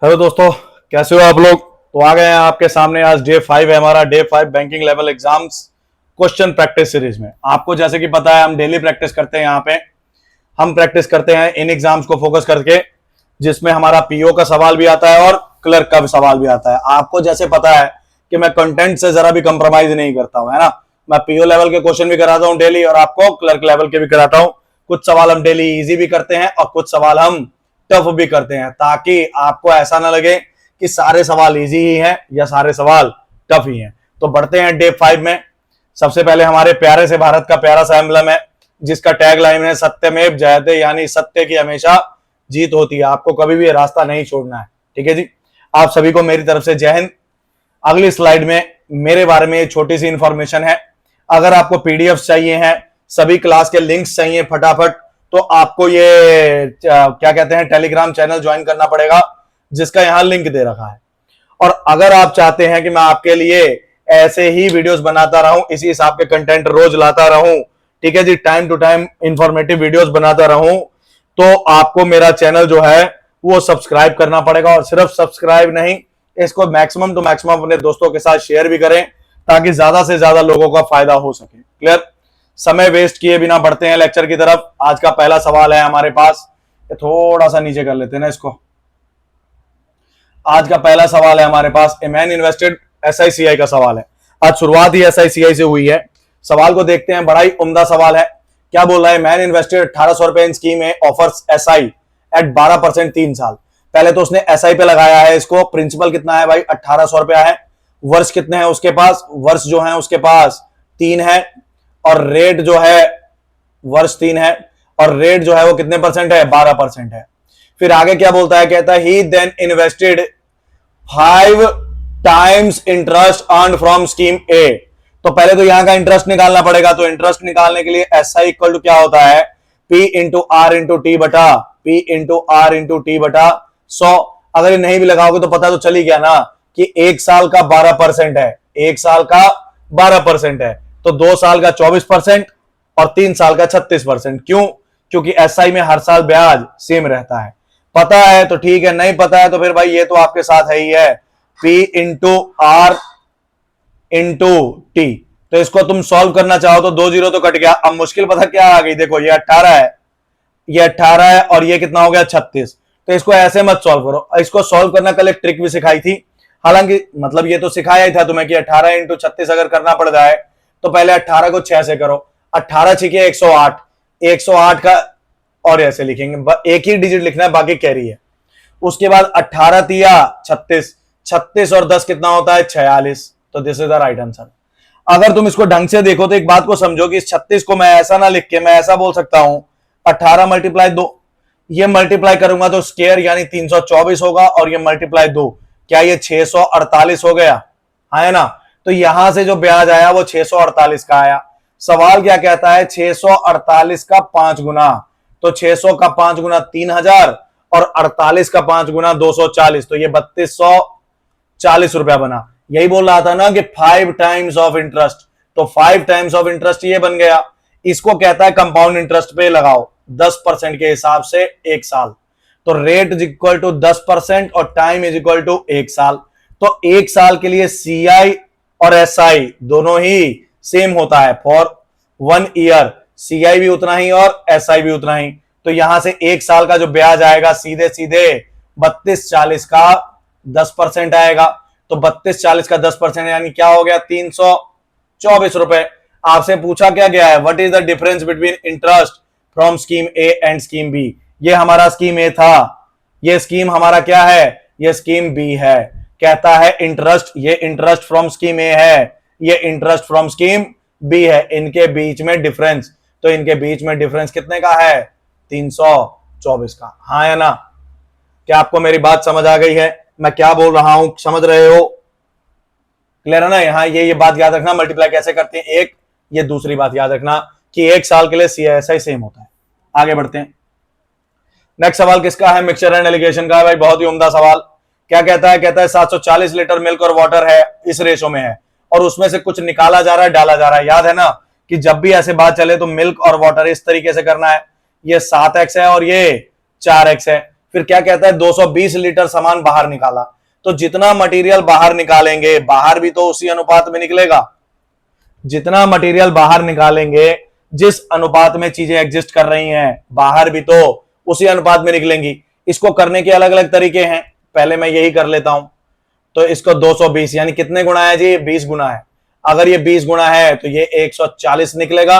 Hello दोस्तों, कैसे हो आप लोग। तो आ गए हैं आपके सामने। आज डे 5 है हमारा, day 5 banking level exams question practice series में। आपको जैसे कि पता है हम डेली प्रैक्टिस करते हैं। यहाँ पे हम प्रैक्टिस करते हैं इन एग्जाम्स को फोकस करके, जिसमें हमारा पीओ का सवाल भी आता है और क्लर्क का भी सवाल भी आता है। आपको जैसे पता है कि मैं कंटेंट से जरा भी कंप्रोमाइज नहीं करता हूं, है ना। मैं पीओ लेवल के क्वेश्चन भी कराता हूं डेली और आपको क्लर्क लेवल के भी कराता हूं। कुछ सवाल हम डेली इजी भी करते हैं और कुछ सवाल हम टफ भी करते हैं, ताकि आपको ऐसा ना लगे कि सारे सवाल इजी ही हैं या सारे सवाल टफ ही हैं। तो बढ़ते हैं डे 5 में। सबसे पहले हमारे प्यारे से भारत का प्यारा सा एम्बलम है, जिसका टैग लाइन है सत्यमेव जयते, यानी सत्य की हमेशा जीत होती है। आपको कभी भी रास्ता नहीं छोड़ना है, ठीक है जी। आप सभी को मेरी तरफ से जय हिंद। अगली स्लाइड में मेरे बारे में छोटी सी इंफॉर्मेशन है। अगर आपको पीडीएफ चाहिए हैं, सभी क्लास के लिंक्स चाहिए फटाफट, तो आपको ये क्या कहते हैं टेलीग्राम चैनल ज्वाइन करना पड़ेगा, जिसका यहां लिंक दे रखा है। और अगर आप चाहते हैं कि मैं आपके लिए ऐसे ही वीडियोस बनाता रहूं, इसी हिसाब के कंटेंट रोज लाता रहूं, ठीक है जी, time to time informative videos बनाता रहूं, तो आपको मेरा चैनल जो है वो सब्सक्राइब करना पड़ेगा। और सिर्फ सब्सक्राइब नहीं, इसको मैक्सिमम टू मैक्सिमम अपने दोस्तों के साथ शेयर भी करें, ताकि ज्यादा से ज्यादा लोगों का फायदा हो सके। क्लियर। समय वेस्ट किए बिना बढ़ते हैं लेक्चर की तरफ। आज का पहला सवाल है हमारे पास, थोड़ा सा नीचे कर लेते हैं ना इसको। आज का पहला सवाल है हमारे पास, ए मैन इन्वेस्टेड, एसआईसीआई का सवाल है। आज शुरुआत ही एसआईसीआई से हुई है। सवाल को देखते हैं, बड़ा ही उम्दा सवाल है। क्या बोल रहा है, मैन इन्वेस्टेड 1800 रुपए इन स्कीम में ऑफर्स एसआई एट 12% 3 साल। पहले तो उसने एसआई पे लगाया है इसको। प्रिंसिपल कितना है भाई, 1800 रुपया है। वर्ष कितने हैं उसके पास, वर्ष जो है उसके पास 3 है। और रेट जो है, वर्ष 3 है और रेट जो है वो कितने परसेंट है, 12% है। फिर आगे क्या बोलता है, कहता है he then invested 5 times interest earn from scheme A. तो पहले तो यहां का इंटरेस्ट निकालना पड़ेगा। तो इंटरेस्ट निकालने के लिए एस आई इक्वल टू क्या होता है, P into R into T बटा P into R into T बटा 100। अगर ये नहीं भी लगाओगे तो पता तो चल ही गया ना कि 1 साल का 12% है, 1 साल का 12% है, तो 2 साल का 24% और 3 साल का 36%। क्यों? क्योंकि एसआई में हर साल ब्याज सेम रहता है। पता है तो ठीक है, नहीं पता है तो फिर भाई ये तो आपके साथ है ही है, P into R into T. तो इसको तुम सॉल्व करना चाहो तो 2 जीरो तो कट गया। अब मुश्किल पता क्या आ गई, देखो ये 18 है, ये 18 है और ये कितना हो गया 36। तो इसको ऐसे मत सॉल्व करो। इसको सॉल्व करना कल एक ट्रिक भी सिखाई थी, हालांकि मतलब ये तो सिखाया ही था तुम्हें कि 18 इंटू 36 अगर करना पड़ जाए तो पहले 18 को 6 से करो। 18 छिके 108, 108 का और ऐसे लिखेंगे, एक ही डिजिट लिखना है, बाकी कैरी है। उसके बाद 18 तिया 36, 36 और 10 कितना होता है 46। तो this is the right answer. अगर तुम इसको ढंग से देखो तो एक बात को समझो कि इस 36 को मैं ऐसा ना लिख के मैं ऐसा बोल सकता हूं 18 मल्टीप्लाई 2, ये मल्टीप्लाई करूंगा तो स्क्वायर यानी 324 होगा, और ये मल्टीप्लाई 2 क्या ये 648 हो गया, है ना। तो यहां से जो ब्याज आया वो 648 का आया। सवाल क्या कहता है, 648 का 5 गुना, तो 600 का 5 गुना 3000 और 48 का 5 गुना 240, तो ये 3240 रुपया बना। यही बोल रहा था ना कि 5 टाइम्स ऑफ इंटरेस्ट, तो 5 टाइम्स ऑफ इंटरेस्ट ये बन गया। इसको कहता है कंपाउंड इंटरेस्ट पे लगाओ 10% के हिसाब से 1 साल। तो रेट इज इक्वल टू 10% और टाइम इज इक्वल टू 1 साल। तो 1 साल के लिए सीआई और एसआई दोनों ही सेम होता है। फॉर 1 ईयर सीआई भी उतना ही और एसआई भी उतना ही। तो यहां से 1 साल का जो ब्याज आएगा सीधे सीधे 3240 का 10% आएगा। तो 3240 का 10% यानी क्या हो गया 324 रुपए। आपसे पूछा क्या गया है, what is the difference between interest from scheme A and scheme B. ये हमारा स्कीम ए था, ये स्कीम हमारा क्या है, ये स्कीम बी है। कहता है इंटरेस्ट, ये इंटरेस्ट फ्रॉम स्कीम ए है, ये इंटरेस्ट फ्रॉम स्कीम बी है, इनके बीच में डिफरेंस। तो इनके बीच में डिफरेंस कितने का है, 324 का। हाँ या ना, क्या आपको मेरी बात समझ आ गई है, मैं क्या बोल रहा हूं, समझ रहे हो, क्लियर है ना। यहां ये बात याद रखना, मल्टीप्लाई कैसे करते हैं एक, ये दूसरी बात याद रखना कि 1 साल के लिए सीएसआई सेम होता है। आगे बढ़ते हैं। नेक्स्ट सवाल किसका है, मिक्सचर एंड एलिगेशन का है भाई, बहुत ही उम्दा सवाल। क्या कहता है, कहता है 740 लीटर मिल्क और वाटर है, इस रेशो में है, और उसमें से कुछ निकाला जा रहा है, डाला जा रहा है। याद है ना कि जब भी ऐसे बात चले तो मिल्क और वाटर इस तरीके से करना है। ये 7x है और ये 4x है। फिर क्या कहता है 220 लीटर सामान बाहर निकाला। तो जितना मटेरियल बाहर निकालेंगे बाहर भी तो उसी अनुपात में निकलेगा। जितना मटेरियल बाहर निकालेंगे जिस अनुपात में चीजें एग्जिस्ट कर रही हैं बाहर भी तो उसी अनुपात में निकलेंगी। इसको करने के अलग अलग तरीके हैं, पहले मैं यही कर लेता हूं। तो इसको 220 यानी कितने गुना है जी, 20 गुना है। अगर ये 20 गुना है तो ये 140 निकलेगा,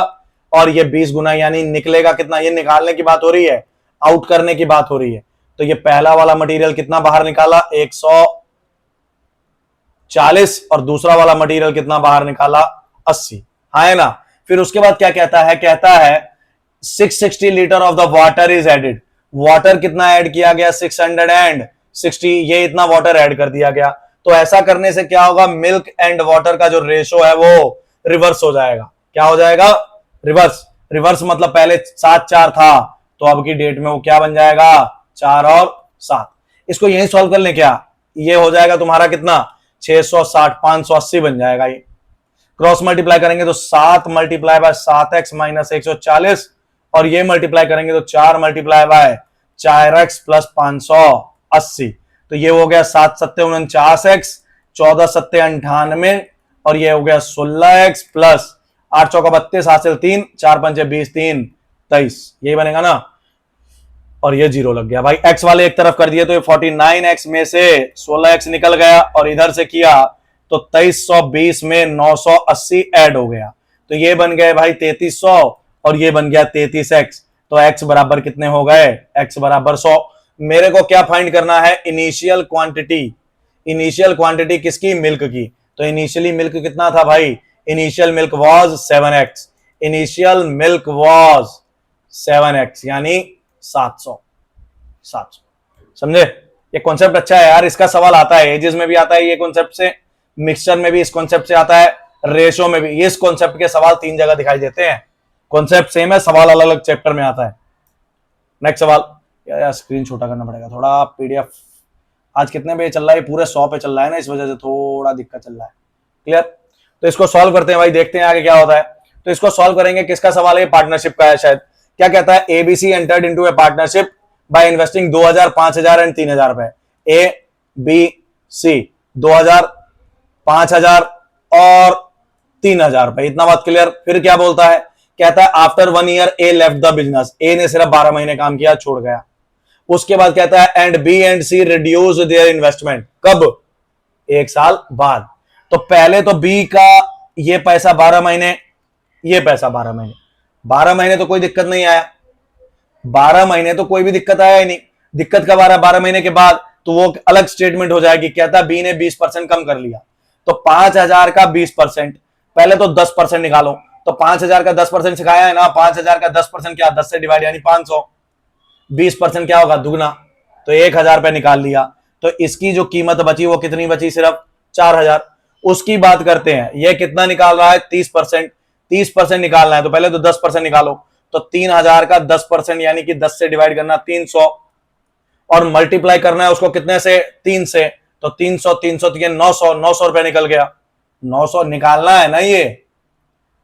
और ये 20 गुना यानी निकलेगा कितना, ये निकालने की बात हो रही है, आउट करने की बात हो रही है। तो ये पहला वाला मटेरियल कितना बाहर निकाला 140, और दूसरा वाला मटेरियल कितना बाहर निकाला 80, हाँ है ना। फिर उसके बाद क्या कहता है 660 litre of the water is added. Water कितना ऐड किया गया 660, ये इतना वाटर ऐड कर दिया गया। तो ऐसा करने से क्या होगा, मिल्क एंड वाटर का जो रेशो है वो रिवर्स हो जाएगा। क्या हो जाएगा, रिवर्स मतलब पहले 7-4 था तो अब की डेट में वो क्या बन जाएगा 4 और 7। इसको यही सॉल्व कर ले, क्या ये हो जाएगा तुम्हारा कितना 660, 580 बन जाएगा। ये क्रॉस मल्टीप्लाई करेंगे तो 7 मल्टीप्लाई बाय 7x माइनस 140, और ये मल्टीप्लाई करेंगे तो 4 मल्टीप्लाई बाय 4x प्लस 580। तो ये हो गया 7 सत्ते 49x, 14 सत्ते 98, और ये हो गया 16x प्लस 8 चौका 32, हासिल 3, 4 पंचे 20, 3 23, यही बनेगा ना। और ये जीरो लग गया भाई, x वाले एक तरफ कर दिए तो ये 49x में से 16x निकल गया, और इधर से किया तो 2320 में 980 ऐड हो गया, तो ये बन गए भाई 3300, और ये बन गया 33x। तो x बराबर कितने हो गए, x बराबर 100। मेरे को क्या फाइंड करना है, इनिशियल क्वांटिटी किसकी, मिल्क की। तो इनिशियली मिल्क कितना था भाई, initial milk was 7x, initial milk was 7x यानी 700। समझे, ये कॉन्सेप्ट अच्छा है यार, इसका सवाल आता है एजेस में भी आता है ये कॉन्सेप्ट से, मिक्सचर में भी इस कॉन्सेप्ट से आता है, रेशो में भी। इस कॉन्सेप्ट के सवाल 3 जगह दिखाई देते हैं, कॉन्सेप्ट सेम है, सवाल अलग अलग चैप्टर में आता है। नेक्स्ट सवाल, यार स्क्रीन छोटा करना पड़ेगा थोड़ा, पीडीएफ आज कितने पे चल रहा है, पूरे 100 पे चल रहा है ना, इस वजह से थोड़ा दिक्कत चल रहा है। क्लियर, तो इसको सॉल्व करते हैं भाई, देखते हैं आगे क्या होता है। तो इसको सॉल्व करेंगे, किसका सवाल है, पार्टनरशिप का है शायद। क्या कहता है, ABC entered into A partnership by investing 2000, 5000 and 3000 रुपए। ए बी सी 2000, 5000 और 3000 रुपए, इतना बात क्लियर। फिर क्या बोलता है, कहता है after 1 year A left the business, A ने सिर्फ 12 महीने काम किया छोड़ गया। उसके बाद कहता है and B and C reduce their investment, कब, 1 साल बाद। तो पहले तो बी का ये पैसा 12 महीने, ये पैसा 12 महीने, 12 महीने तो कोई दिक्कत नहीं आया, 12 महीने तो कोई भी दिक्कत आया ही नहीं। दिक्कत कब आ रहा है, 12 महीने के बाद, तो वो अलग स्टेटमेंट हो जाएगी। कहता है बी ने 20% कम कर लिया, तो 5000 का 20%, पहले तो 10% निकालो। तो 5000 का 10% सिखाया है ना, 5000 का 10% क्या, 10 से डिवाइड यानी 500, 20% क्या होगा, दुगना, तो 1000 रुपए निकाल लिया। तो इसकी जो कीमत बची वो कितनी बची, सिर्फ 4000। उसकी बात करते हैं, ये कितना निकाल रहा है 30%, 30% निकालना है तो पहले तो 10% निकालो। तो 3000 का 10% यानी कि 10 से डिवाइड करना 300, और मल्टीप्लाई करना है उसको कितने से, 3 से। तो 300 300 तो ये 900, 900 रुपए निकल गया। 900 निकालना है ना, ये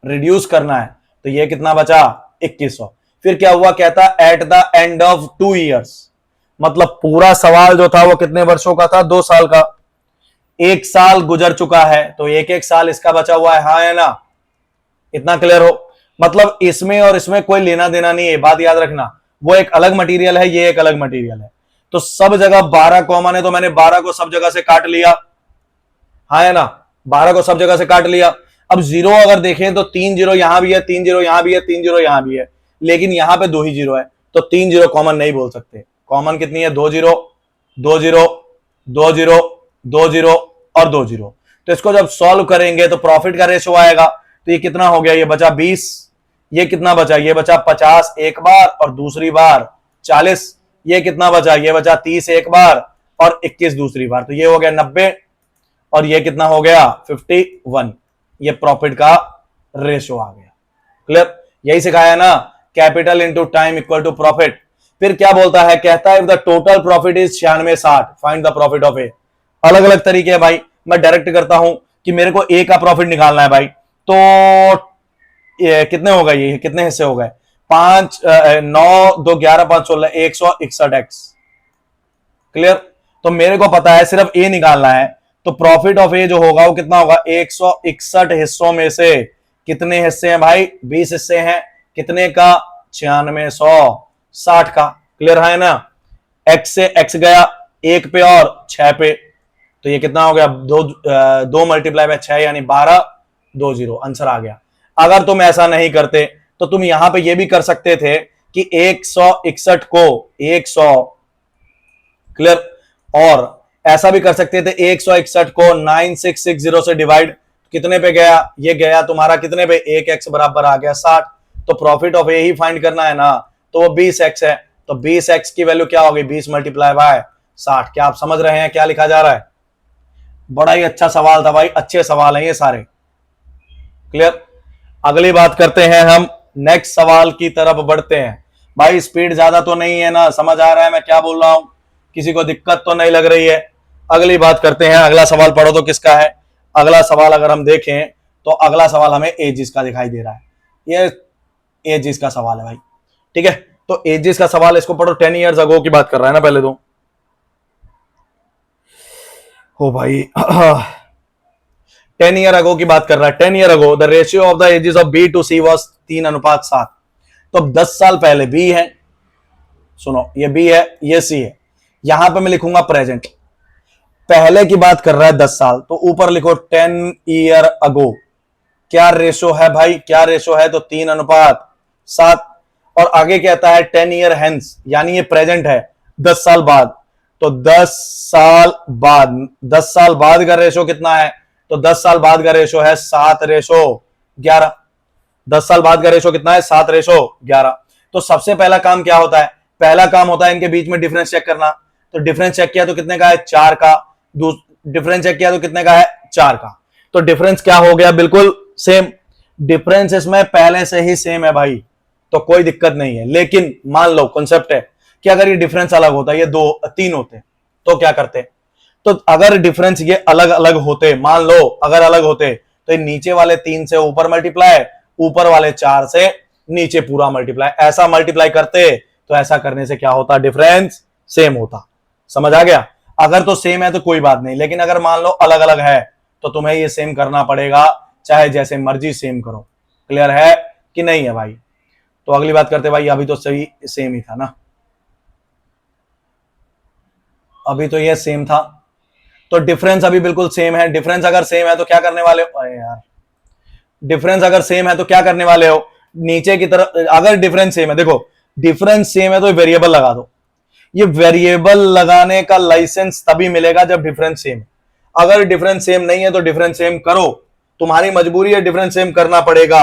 रिड्यूस करना है, तो ये कितना बचा 2100। फिर क्या हुआ, कहता at the end of 2 years, मतलब पूरा सवाल जो था वो कितने वर्षों का था, 2 साल का। 1 साल गुजर चुका है तो 1-1 साल इसका बचा हुआ है, हाँ है ना, इतना क्लियर हो। मतलब इसमें और इसमें कोई लेना देना नहीं है, बात याद रखना। वो एक अलग मटेरियल है, ये एक अलग मटेरियल है। तो सब जगह 12 कॉमन है, तो मैंने 12 को सब जगह से काट लिया, हाँ है ना, 12 को सब जगह से काट लिया। अब जीरो अगर देखें तो 3 जीरो यहां भी है, 3 जीरो यहां भी है, 3 जीरो यहां भी है, लेकिन यहां पे 2 ही जीरो है, तो 3 जीरो कॉमन नहीं बोल सकते। कॉमन कितनी है, 2 जीरो 2 जीरो 2 जीरो 2 जीरो और 2 जीरो। तो इसको जब सॉल्व करेंगे तो प्रॉफिट का रेशो आएगा। तो ये कितना हो गया, ये बचा 20, ये कितना बचा, ये बचा 50 एक बार और दूसरी बार 40, ये कितना बचा, ये बचा 30 एक बार और 21 दूसरी बार, तो ये हो गया 90, और ये कितना हो गया 51। ये प्रॉफिट का रेशो आ गया। क्लियर, यही सिखाया ना, capital into time equal to profit. फिर क्या बोलता है, कहता है if the total profit is 9660 find the profit of A. अलग अलग तरीके है भाई, मैं डायरेक्ट करता हूं कि मेरे को ए का प्रॉफिट निकालना है भाई। तो ये कितने हो गए, ये कितने हिस्से हो गए, 5 9 2 11 5 16 161x, क्लियर। तो मेरे को पता है सिर्फ ए निकालना है, तो प्रॉफिट ऑफ ए जो होगा वो कितना होगा, 161 हिस्सों में से कितने हिस्से हैं भाई, 20 हिस्से हैं, कितने का, 9660 का। क्लियर है ना। एक्स से एक्स गया 1 पे और 6 पे, तो ये कितना हो गया, 2 मल्टीप्लाई बाय 6 यानी 1220, आंसर आ गया। अगर तुम ऐसा नहीं करते तो तुम यहां पे ये भी कर सकते थे कि 161 को 100, क्लियर, और ऐसा भी कर सकते थे 161 को 9660 से डिवाइड, कितने पे गया, ये गया तुम्हारा कितने पे, 1x बराबर आ गया 60। तो profit of A he find करना है ना, तो वो 20x है, तो 20x की वैल्यू क्या होगी, 20 मल्टीप्लाई बाय 60। क्या आप समझ रहे हैं क्या लिखा जा रहा है। बड़ा ही अच्छा सवाल था भाई, अच्छे सवाल हैं ये सारे। क्लियर। अगली बात करते हैं हम, नेक्स्ट सवाल की तरफ बढ़ते हैं। भाई स्पीड ज्यादा तो नहीं है ना, समझ आ रहा है मैं क्या बोल रहा हूं, किसी को दिक्कत तो नहीं लग रही है। अगली बात करते हैं, अगला सवाल पढ़ो तो किसका है। अगला सवाल अगर हम देखें तो अगला सवाल हमें एजिस का दिखाई दे रहा है, ये एजिस का सवाल है भाई। ठीक है, तो एजिस का सवाल इसको पढ़ो, 10 ईयर्स अगो की बात कर रहा है ना पहले तो। ओ भाई 10 ईयर अगो की बात कर रहा है। 10 year ago the ratio of the ages of B to C was 3:7। तो 10 साल पहले बी है, सुनो ये बी है ये सी है, यहां पे मैं लिखूंगा प्रेजेंट, पहले की बात कर रहा है 10 साल, तो ऊपर लिखो 10 ईयर अगो। क्या रेशो है भाई, क्या रेशो है, तो 3:7। और आगे कहता है 10 ईयर हेंस, यानी ये प्रेजेंट है 10 साल बाद, तो 10 साल बाद, 10 साल बाद का रेशो कितना है, तो 10 साल बाद का रेशो है 7:11। 10 साल बाद का रेशो कितना है, 7:11। तो सबसे पहला काम क्या होता है, पहला काम होता है इनके बीच में डिफरेंस चेक करना। तो डिफरेंस चेक किया तो कितने का है, 4 का। डिफरेंस चेक किया तो कितने का है, 4 का। तो डिफरेंस क्या हो गया, बिल्कुल सेम। डिफरेंस इसमें पहले से ही सेम है भाई, तो कोई दिक्कत नहीं है। लेकिन मान लो कॉन्सेप्ट है कि अगर ये डिफरेंस अलग होता, ये 3 होते, तो क्या करते, तो अगर डिफरेंस ये अलग अलग होते, मान लो अगर अलग होते, तो ये नीचे वाले 3 से ऊपर मल्टीप्लाई, ऊपर वाले 4 से नीचे पूरा मल्टीप्लाई, ऐसा मल्टीप्लाई करते, तो ऐसा करने से क्या होता, डिफरेंस सेम होता। समझ आ गया। अगर तो सेम है तो कोई बात नहीं, लेकिन अगर मान लो अलग अलग है तो तुम्हें ये सेम करना पड़ेगा, चाहे जैसे मर्जी सेम करो। क्लियर है कि नहीं है भाई। तो अगली बात करते भाई, अभी तो सही सेम ही था ना, अभी तो ये सेम था, तो डिफरेंस अभी बिल्कुल सेम है। डिफरेंस अगर सेम है तो क्या करने वाले हो, अरे यार, डिफरेंस अगर सेम है तो क्या करने वाले हो, नीचे की तरफ, अगर डिफरेंस सेम है, देखो डिफरेंस सेम है तो वेरिएबल लगा दो। ये वेरिएबल लगाने का लाइसेंस तभी मिलेगा जब डिफरेंस सेम है। अगर डिफरेंस सेम नहीं है तो डिफरेंस सेम करो, तुम्हारी मजबूरी है, डिफरेंस सेम करना पड़ेगा,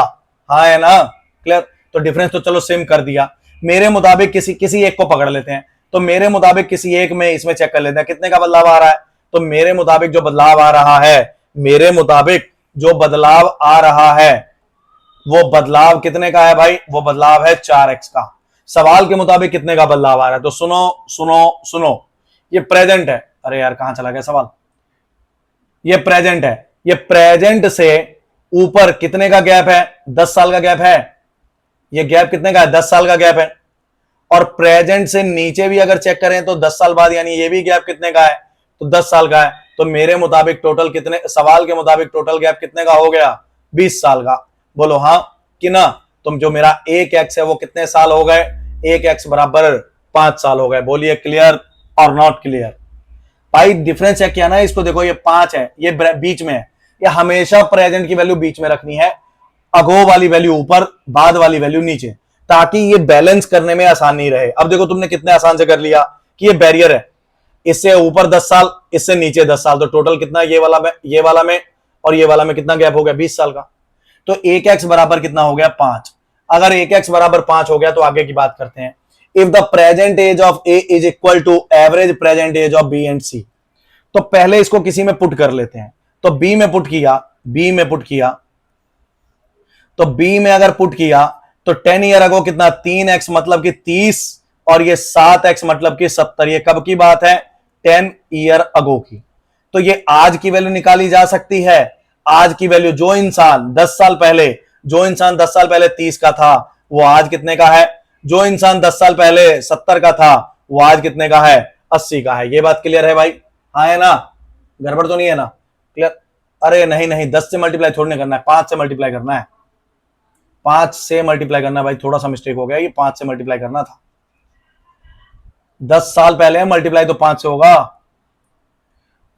हाँ है ना। क्लियर। तो डिफरेंस तो चलो सेम कर दिया, मेरे मुताबिक किसी एक को पकड़ लेते हैं, तो मेरे मुताबिक किसी एक में इसमें चेक कर लेते हैं कितने का बदलाव आ रहा है। तो मेरे मुताबिक जो बदलाव आ रहा है, मेरे मुताबिक जो बदलाव आ रहा है वो बदलाव कितने का है भाई, वो बदलाव है 4x का। सवाल के मुताबिक कितने का बदलाव आ रहा है, तो सुनो सुनो सुनो, ये प्रेजेंट है, अरे यार कहां चला गया सवाल, ये प्रेजेंट है, ये प्रेजेंट से ऊपर कितने का गैप है, 10 साल का गैप है। ये गैप कितने का है, 10 साल का गैप है। और प्रेजेंट से नीचे भी अगर चेक करें तो 10 साल बाद, यानी ये भी गैप कितने का है, तो 10 साल का है। तो मेरे मुताबिक टोटल कितने, सवाल के मुताबिक टोटल गैप कितने का हो गया, 20 साल का। बोलो हाँ कि ना। तुम जो मेरा 1x है वो कितने साल हो गए, 1x बराबर 5 साल हो गए। बोलिए क्लियर और नॉट क्लियर। भाई डिफरेंस चेक किया ना, इसको देखो ये 5 है, ये बीच में है, ये हमेशा प्रेजेंट की वैल्यू बीच में रखनी है, अगो वाली वैल्यू ऊपर, बाद वाली वैल्यू नीचे, ताकि ये बैलेंस करने में आसानी रहे। अब देखो तुमने कितने आसान से कर लिया कि ये बैरियर है, इससे ऊपर 10 साल, इससे नीचे 10 साल, तो टोटल कितना, ये वाला में, ये वाला में और ये वाला में कितना गैप हो गया, 20 साल का। तो 1x बराबर कितना हो गया, 5। अगर 1x बराबर 5 हो गया तो आगे की बात करते हैं। If the present age of A is equal to average present age of B and C, तो पहले इसको किसी में पुट कर लेते हैं। तो बी में पुट किया, बी में पुट किया, तो बी में अगर पुट किया तो 10 ईयर अगो कितना, 3x मतलब कि 30, और ये 7x मतलब कि 70। ये कब की बात है, 10 ईयर अगो की। तो ये आज की वैल्यू निकाली जा सकती है। आज की वैल्यू, जो इंसान 10 साल पहले, जो इंसान 10 साल पहले 30 का था वो आज कितने का है, जो इंसान 10 साल पहले 70 का था वो आज कितने का है, 80 का है। ये बात क्लियर है भाई? हाँ है ना? गड़बड़ तो नहीं है ना? क्लियर? अरे नहीं नहीं, 10 से मल्टीप्लाई थोड़ी नहीं करना है, 5 से मल्टीप्लाई करना है। 5 से मल्टीप्लाई करना है भाई, थोड़ा सा मिस्टेक हो गया, ये 5 से मल्टीप्लाई करना था। 10 साल पहले है, मल्टीप्लाई तो 5 से होगा।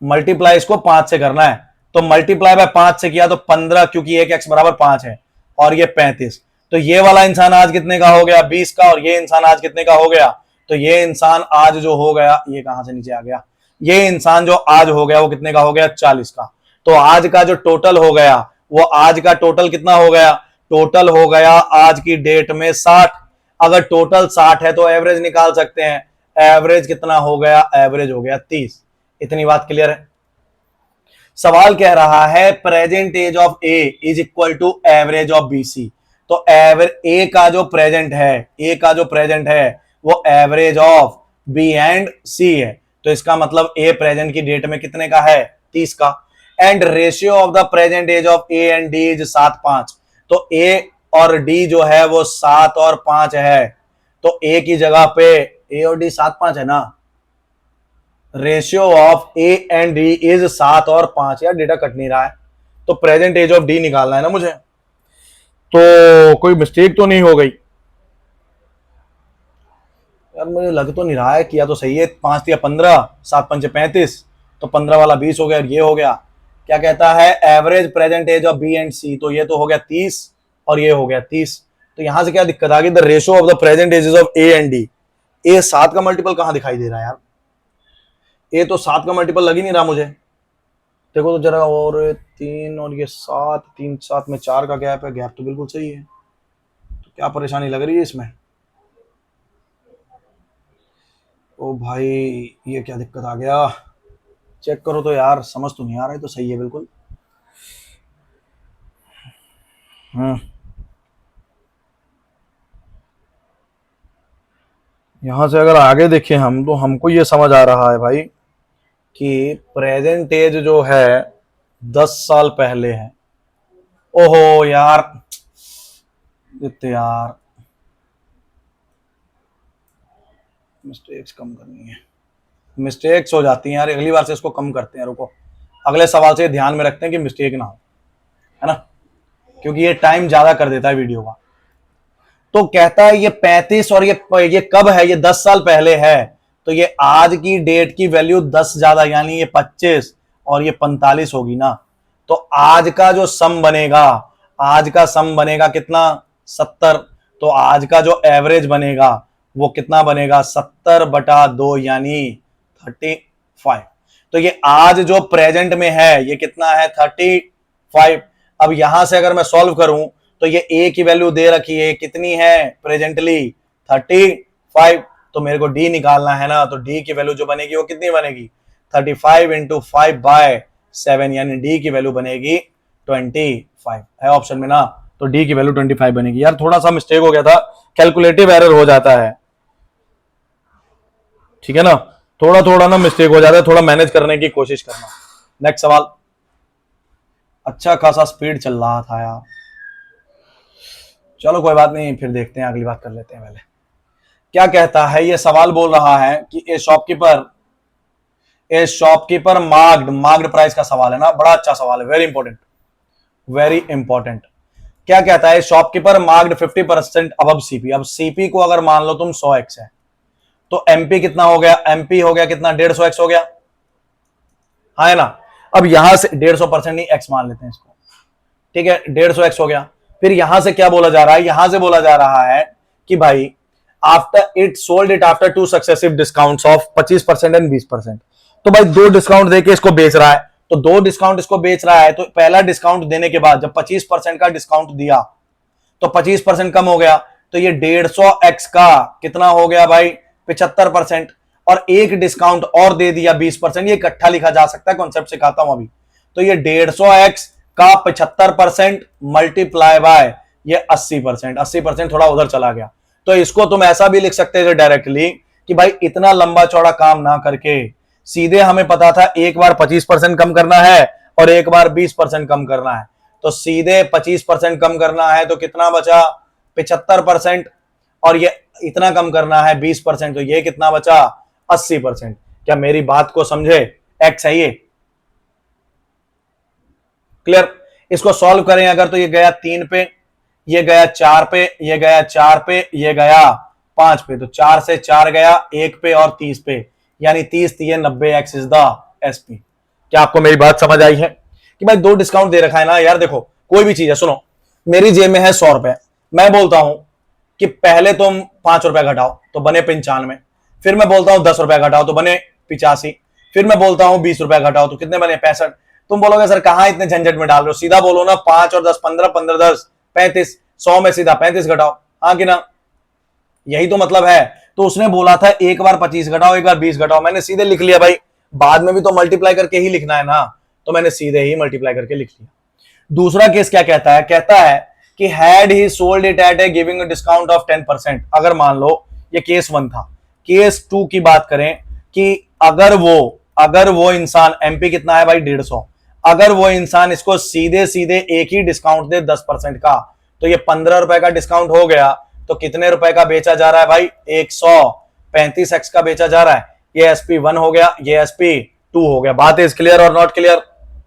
मल्टीप्लाई इसको 5 से करना है, तो मल्टीप्लाई बाय 5 से किया तो 15, क्योंकि एक एक्स बराबर 5 है, और ये 35। तो ये वाला इंसान आज कितने का हो गया? 20 का। और ये इंसान आज कितने का हो गया? तो ये इंसान आज जो हो गया, ये कहां से नीचे आ गया, ये इंसान जो आज हो गया वो कितने का हो गया? 40 का। तो आज का जो टोटल हो गया, वो आज का टोटल कितना हो गया? टोटल हो गया आज की डेट में 60। अगर टोटल 60 है तो एवरेज निकाल सकते हैं। एवरेज कितना हो गया? एवरेज हो गया 30। इतनी बात क्लियर है? सवाल कह रहा है present age of A is equal to average of BC. तो ए का जो प्रेजेंट है, ए का जो प्रेजेंट है वो एवरेज ऑफ बी एंड सी है। तो इसका मतलब ए प्रेजेंट की डेट में कितने का है? 30 का। And ratio of the present age of A and D is 7:5। तो ए और डी जो है वो 7 और 5 है। तो ए की जगह पे ए और डी 7-5 है ना। Ratio of A and D is 7 और 5। यार डेटा कट नहीं रहा है, तो प्रेजेंट एज ऑफ डी निकालना है ना मुझे। तो कोई मिस्टेक तो नहीं हो गई यार? मुझे लग तो नहीं रहा है, किया तो सही है। 5 या 15, 7 × 5 = 35, तो 15 वाला 20 हो गया, और ये हो गया क्या कहता है? Average present age of B and C. तो ये तो हो गया 30 और ये हो गया 30। तो यहां से क्या दिक्कत आ गई? The ratio of the present ages of A and D. A 7 का मल्टीपल कहां दिखाई दे रहा है यार? ए तो 7 का मल्टीपल लग ही नहीं रहा मुझे। देखो तो जरा, और 3 और ये 7, 3 7 में 4 का गैप है, गैप तो बिल्कुल सही है। तो क्या परेशानी लग रही है इसमें? ओ भाई ये क्या दिक्कत आ गया? चेक करो तो यार, समझ तो नहीं आ रहा है। तो सही है बिल्कुल। यहां से अगर आगे देखें हम, तो हमको ये समझ आ रहा है भाई कि प्रेजेंट एज जो है 10 साल पहले है। ओहो यार, यार मिस्टेक्स कम करनी है। मिस्टेक्स हो जाती हैं यार, अगली बार से इसको कम करते हैं। रुको, अगले सवाल से ध्यान में रखते हैं कि मिस्टेक ना हो, है ना, क्योंकि ये टाइम ज्यादा कर देता है वीडियो का। तो कहता है ये 35 और ये कब है? ये 10 साल पहले है। तो ये आज की डेट की वैल्यू 10 ज्यादा, यानी ये 25 और ये 45 होगी ना। तो आज का जो सम बनेगा, आज का सम बनेगा कितना? 70। तो आज का जो एवरेज बनेगा वो कितना बनेगा? 70/2 यानी 35। तो ये आज जो प्रेजेंट में है ये कितना है? 35। अब यहां से अगर मैं सॉल्व करूं तो ये ए की वैल्यू दे रखी है, कितनी है प्रेजेंटली? 35। तो मेरे को डी निकालना है ना, तो डी की वैल्यू जो बनेगी वो कितनी बनेगी? 35 × 5/7, यानी डी की वैल्यू बनेगी 25 है ऑप्शन में ना। तो डी की वैल्यू 25 बनेगी। यार थोड़ा सा मिस्टेक हो गया था, कैलकुलेटिव एरर हो जाता है, ठीक है ना, थोड़ा थोड़ा ना मिस्टेक हो जाता है, थोड़ा मैनेज करने की कोशिश करना। नेक्स्ट सवाल। अच्छा खासा स्पीड चल रहा था यार, चलो कोई बात नहीं, फिर देखते हैं, अगली बात कर लेते हैं। पहले क्या कहता है? ये सवाल बोल रहा है कि ए शॉपकीपर मार्क्ड प्राइस का सवाल है ना, बड़ा अच्छा सवाल है, वेरी इंपॉर्टेंट, वेरी इंपॉर्टेंट। क्या कहता है? Shopkeeper marked 50% above CP. अब सीपी को अगर मान लो तुम 100x है, तो एमपी कितना हो गया? एमपी हो गया कितना? 150x हो गया, हाँ है ना। अब यहां से 150% नहीं, x मान लेते हैं इसको, ठीक है, 150x हो गया। फिर यहां से क्या बोला जा रहा है? यहां से बोला जा रहा है कि भाई after it sold it after 2 successive discounts of 25% and 20%। तो भाई 2 डिस्काउंट देके इसको बेच रहा है, तो 2 डिस्काउंट इसको बेच रहा है। तो पहला डिस्काउंट देने के बाद जब 25% का डिस्काउंट दिया तो 25% कम हो गया, तो ये 150x का कितना हो गया भाई? 75%। और एक डिस्काउंट और दे दिया 20%, ये इकट्ठा लिखा जा सकता है, कॉन्सेप्ट सिखाता हूं अभी। तो ये 150x का 75% मल्टीप्लाई बाय ये 80%। 80% थोड़ा उधर चला गया, तो इसको तुम ऐसा भी लिख सकते थे डायरेक्टली कि भाई इतना लंबा चौड़ा काम ना करके सीधे हमें पता था एक बार 25% कम करना है और एक बार 20% कम करना है। तो सीधे 25% कम करना है तो कितना बचा? 75%। और ये इतना कम करना है 20%, तो ये कितना बचा? 80%। क्या मेरी बात को समझे? एक्स है ये। क्लियर? इसको सॉल्व करें अगर तो ये गया 3 पे, ये गया 4 पे, ये गया 4 पे, ये गया 5 पे, तो 4 से 4 गया 1 पे और 30 पे, यानी 30 3 90, एक्स इज द एसपी। क्या आपको मेरी बात समझ आई है कि भाई दो डिस्काउंट दे रखा है ना यार? देखो कोई भी चीज है, सुनो, मेरी जेब में है 100 रुपए, मैं बोलता हूं कि पहले तुम 5 रुपए घटाओ तो बने 95, फिर मैं बोलता हूं 10 रुपए घटाओ तो बने 85, फिर मैं बोलता हूं 20 रुपए घटाओ तो कितने बने? 65। तुम बोलोगे सर कहां इतने झंझट में डाल रहे हो, सीधा बोलो ना, 5 और 10 15, 15 10 35, 100 में सीधा 35 घटाओ, हाँ कि ना? यही तो मतलब है। तो उसने बोला था एक बार 25 घटाओ एक बार 20 घटाओ, मैंने सीधे लिख लिया भाई, बाद में भी तो मल्टीप्लाई करके ही लिखना है ना, तो मैंने सीधे ही मल्टीप्लाई करके लिख लिया। दूसरा केस क्या कहता है? कहता है कि had he sold it at A giving a discount of 10%। अगर मान लो ये केस 1 था, केस 2 की बात करें कि अगर वो इंसान, एमपी कितना है भाई? 150, अगर वो इंसान इसको सीधे सीधे एक ही डिस्काउंट दे 10% का, तो ये 15 रुपए का डिस्काउंट हो गया, तो कितने रुपए का बेचा जा रहा है भाई? 135x का बेचा जा रहा है। ये एसपी 1 हो गया, ये एसपी 2 हो गया। बात इज क्लियर और नॉट क्लियर?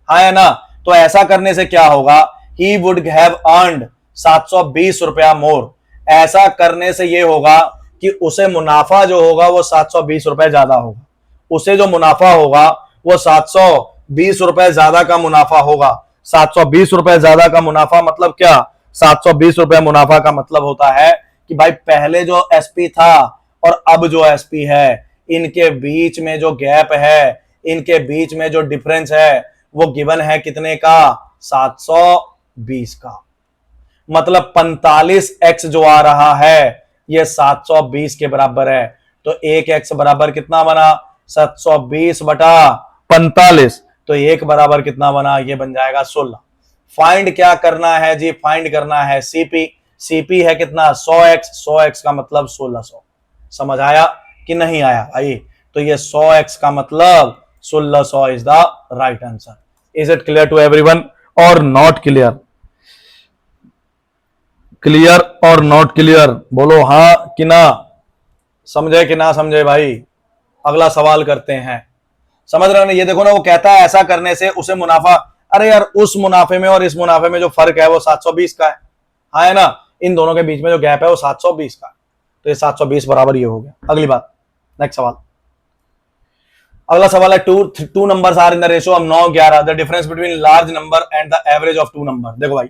हाँ है ना? तो ऐसा करने से क्या होगा? ही वुड हैव अर्न्ड 720 रुपया मोर। ऐसा करने से ये होगा कि उसे मुनाफा जो होगा वो 720 रुपए ज्यादा होगा, उसे जो मुनाफा होगा वो 720 रुपए ज्यादा का मुनाफा होगा। 720 रुपए ज्यादा का मुनाफा मतलब क्या? 720 रुपए मुनाफा का मतलब होता है कि भाई पहले जो एसपी था और अब जो एसपी है, इनके बीच में जो गैप है, इनके बीच में जो डिफरेंस है, वो गिवन है कितने का? 720 का। मतलब 45x जो आ रहा है ये 720 के बराबर है। तो 1x बराबर कितना बना? 720 बटा 45। तो 1 बराबर कितना बना? ये बन जाएगा 16। फाइंड क्या करना है जी? फाइंड करना है सीपी। सीपी है कितना? 100x। 100x का मतलब 1600। समझ आया कि नहीं आया भाई? तो ये 100x का मतलब 1600 is the right answer. Is it clear to everyone और नॉट क्लियर? क्लियर और नॉट क्लियर? बोलो हाँ कि ना। समझे कि ना समझे भाई? अगला सवाल करते हैं। समझ रहे हो ना? ये देखो ना, वो कहता है ऐसा करने से उसे मुनाफा, अरे यार उस मुनाफे में और इस मुनाफे में जो फर्क है वो 720 का है, हाँ है ना? इन दोनों के बीच में जो गैप है वो 720 का, तो ये 720 बराबर ये हो गया। अगली बात, नेक्स्ट सवाल। अगला सवाल है two numbers are in the ratio of 9 11, the difference between large number and the average of two number. देखो भाई,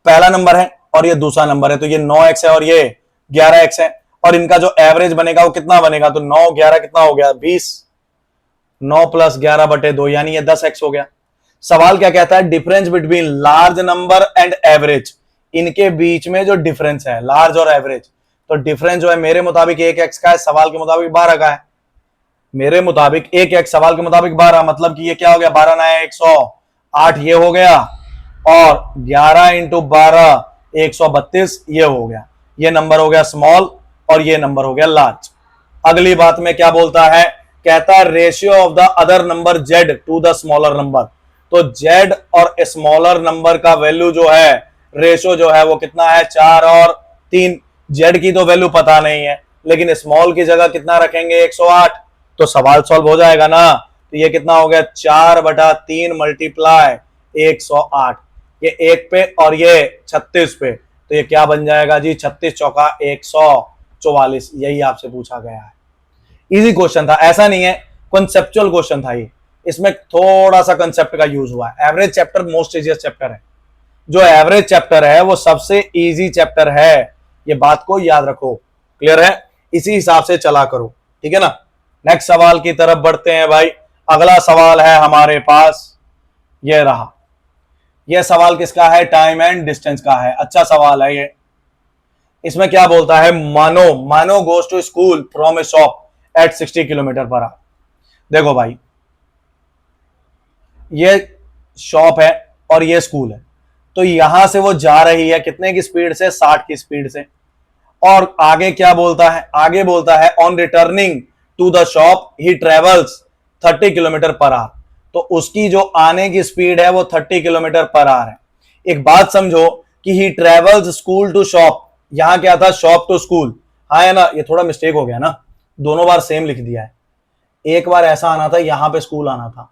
पहला नंबर है और ये दूसरा नंबर है, तो ये 9x है और ये 11x है, और इनका जो एवरेज बनेगा वो कितना बनेगा? तो 9 11 कितना हो गया? 20। 9 + 11 बटे 2 यानी ये 10x हो गया। सवाल क्या कहता है? Difference between large number and average, इनके बीच में जो डिफरेंस है लार्ज और एवरेज, तो डिफरेंस जो है मेरे मुताबिक 1x का है, सवाल के मुताबिक 12 का है। मेरे मुताबिक 1x, सवाल के मुताबिक 12, मतलब कि ये क्या हो गया? 12 ना 108 ये हो गया, और 11 × 12 132 ये हो गया। ये नंबर हो गया स्मॉल और ये नंबर हो गया लार्ज। अगली बात में क्या बोलता है? कहता है ratio of the other number z to the smaller number. तो z और स्मॉलर नंबर का वैल्यू जो है, रेशियो जो है वो कितना है? 4 और 3। z की तो वैल्यू पता नहीं है, लेकिन स्मॉल की जगह कितना रखेंगे? 108। तो सवाल सॉल्व हो जाएगा ना। तो ये कितना हो गया? 4/3 मल्टीप्लाई 108, ये 1 पे और ये 36 पे, तो ये क्या बन जाएगा जी? 36 चौका 144। यही आपसे पूछा गया है। इजी क्वेश्चन था, ऐसा नहीं है, कॉन्सेप्चुअल क्वेश्चन था ये। इसमें थोड़ा सा कंसेप्ट का यूज हुआ है। Average chapter most easiest chapter है। जो एवरेज चैप्टर है वो सबसे इजी चैप्टर है, ये बात को याद रखो। क्लियर है? इसी हिसाब से चला करो, ठीक है ना? नेक्स्ट सवाल की तरफ बढ़ते हैं भाई। अगला सवाल है हमारे पास, ये रहा। यह सवाल किसका है? टाइम एंड डिस्टेंस का है। अच्छा सवाल है ये। इसमें क्या बोलता है? मानो goes to school from a shop at 60 km/h। देखो भाई, ये शॉप है और ये स्कूल है, तो यहां से वो जा रही है कितने की स्पीड से? 60 की स्पीड से। और आगे क्या बोलता है? आगे बोलता है on returning to the shop he travels 30 km/h। तो उसकी जो आने की स्पीड है वो 30 km/h है। एक बात समझो कि he travels school to shop, यहां क्या था? शॉप टू स्कूल, हाँ है ना? ये थोड़ा मिस्टेक हो गया ना, दोनों बार सेम लिख दिया है। एक बार ऐसा आना था, यहां पे स्कूल आना था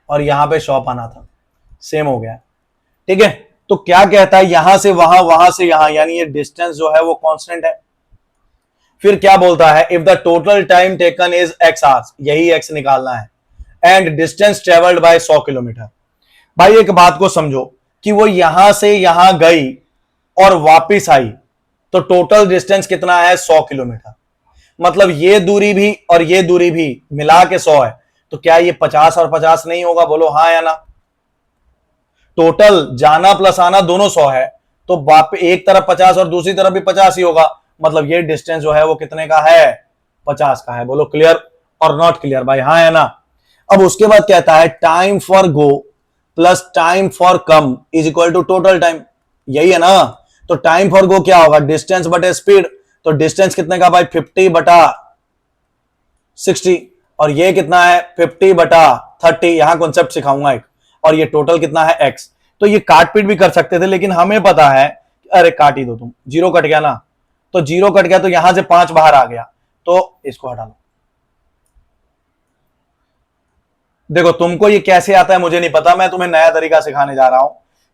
और यहां पे शॉप आना था, सेम हो गया। ठीक है, तो क्या कहता है, यहां से वहां, वहां से यहां, यानी ये डिस्टेंस जो है वो कांस्टेंट है। फिर क्या बोलता है, if the total time taken is x hours, यही एक्स निकालना है, and distance travelled by 100 kilometre. भाई एक बात को समझो कि वो यहां से यहां गई और वापिस आई, तो टोटल डिस्टेंस कितना है, 100 किलोमीटर। मतलब ये दूरी भी और ये दूरी भी मिला के 100 है, तो क्या ये 50 और 50 नहीं होगा? बोलो हाँ या ना। टोटल जाना प्लस आना दोनों 100 है, तो एक तरफ 50 और दूसरी तरफ भी 50 ही होगा। मतलब ये डिस्टेंस जो है वो कितने का है, 50 का है। बोलो क्लियर और नॉट क्लियर भाई, हाँ या ना। अब उसके बाद कहता है time for go plus time for come is equal to total time, यही है ना। तो टाइम फॉर गो क्या होगा, डिस्टेंस बटे स्पीड। तो डिस्टेंस कितने का भाई, 50 बटा 60, और ये कितना है, 50 बटा 30। यहां कॉन्सेप्ट सिखाऊंगा एक। और ये टोटल कितना है, x। तो ये काट पीट भी कर सकते थे, लेकिन हमें पता है, अरे काट ही दो तुम, जीरो कट गया ना, तो जीरो कट गया, तो यहां से 5 बाहर आ गया, तो इसको हटा लो। देखो तुमको ये कैसे आता है मुझे नहीं पता, मैं तुम्हें नया तरीका सिखाने जा रहा हूं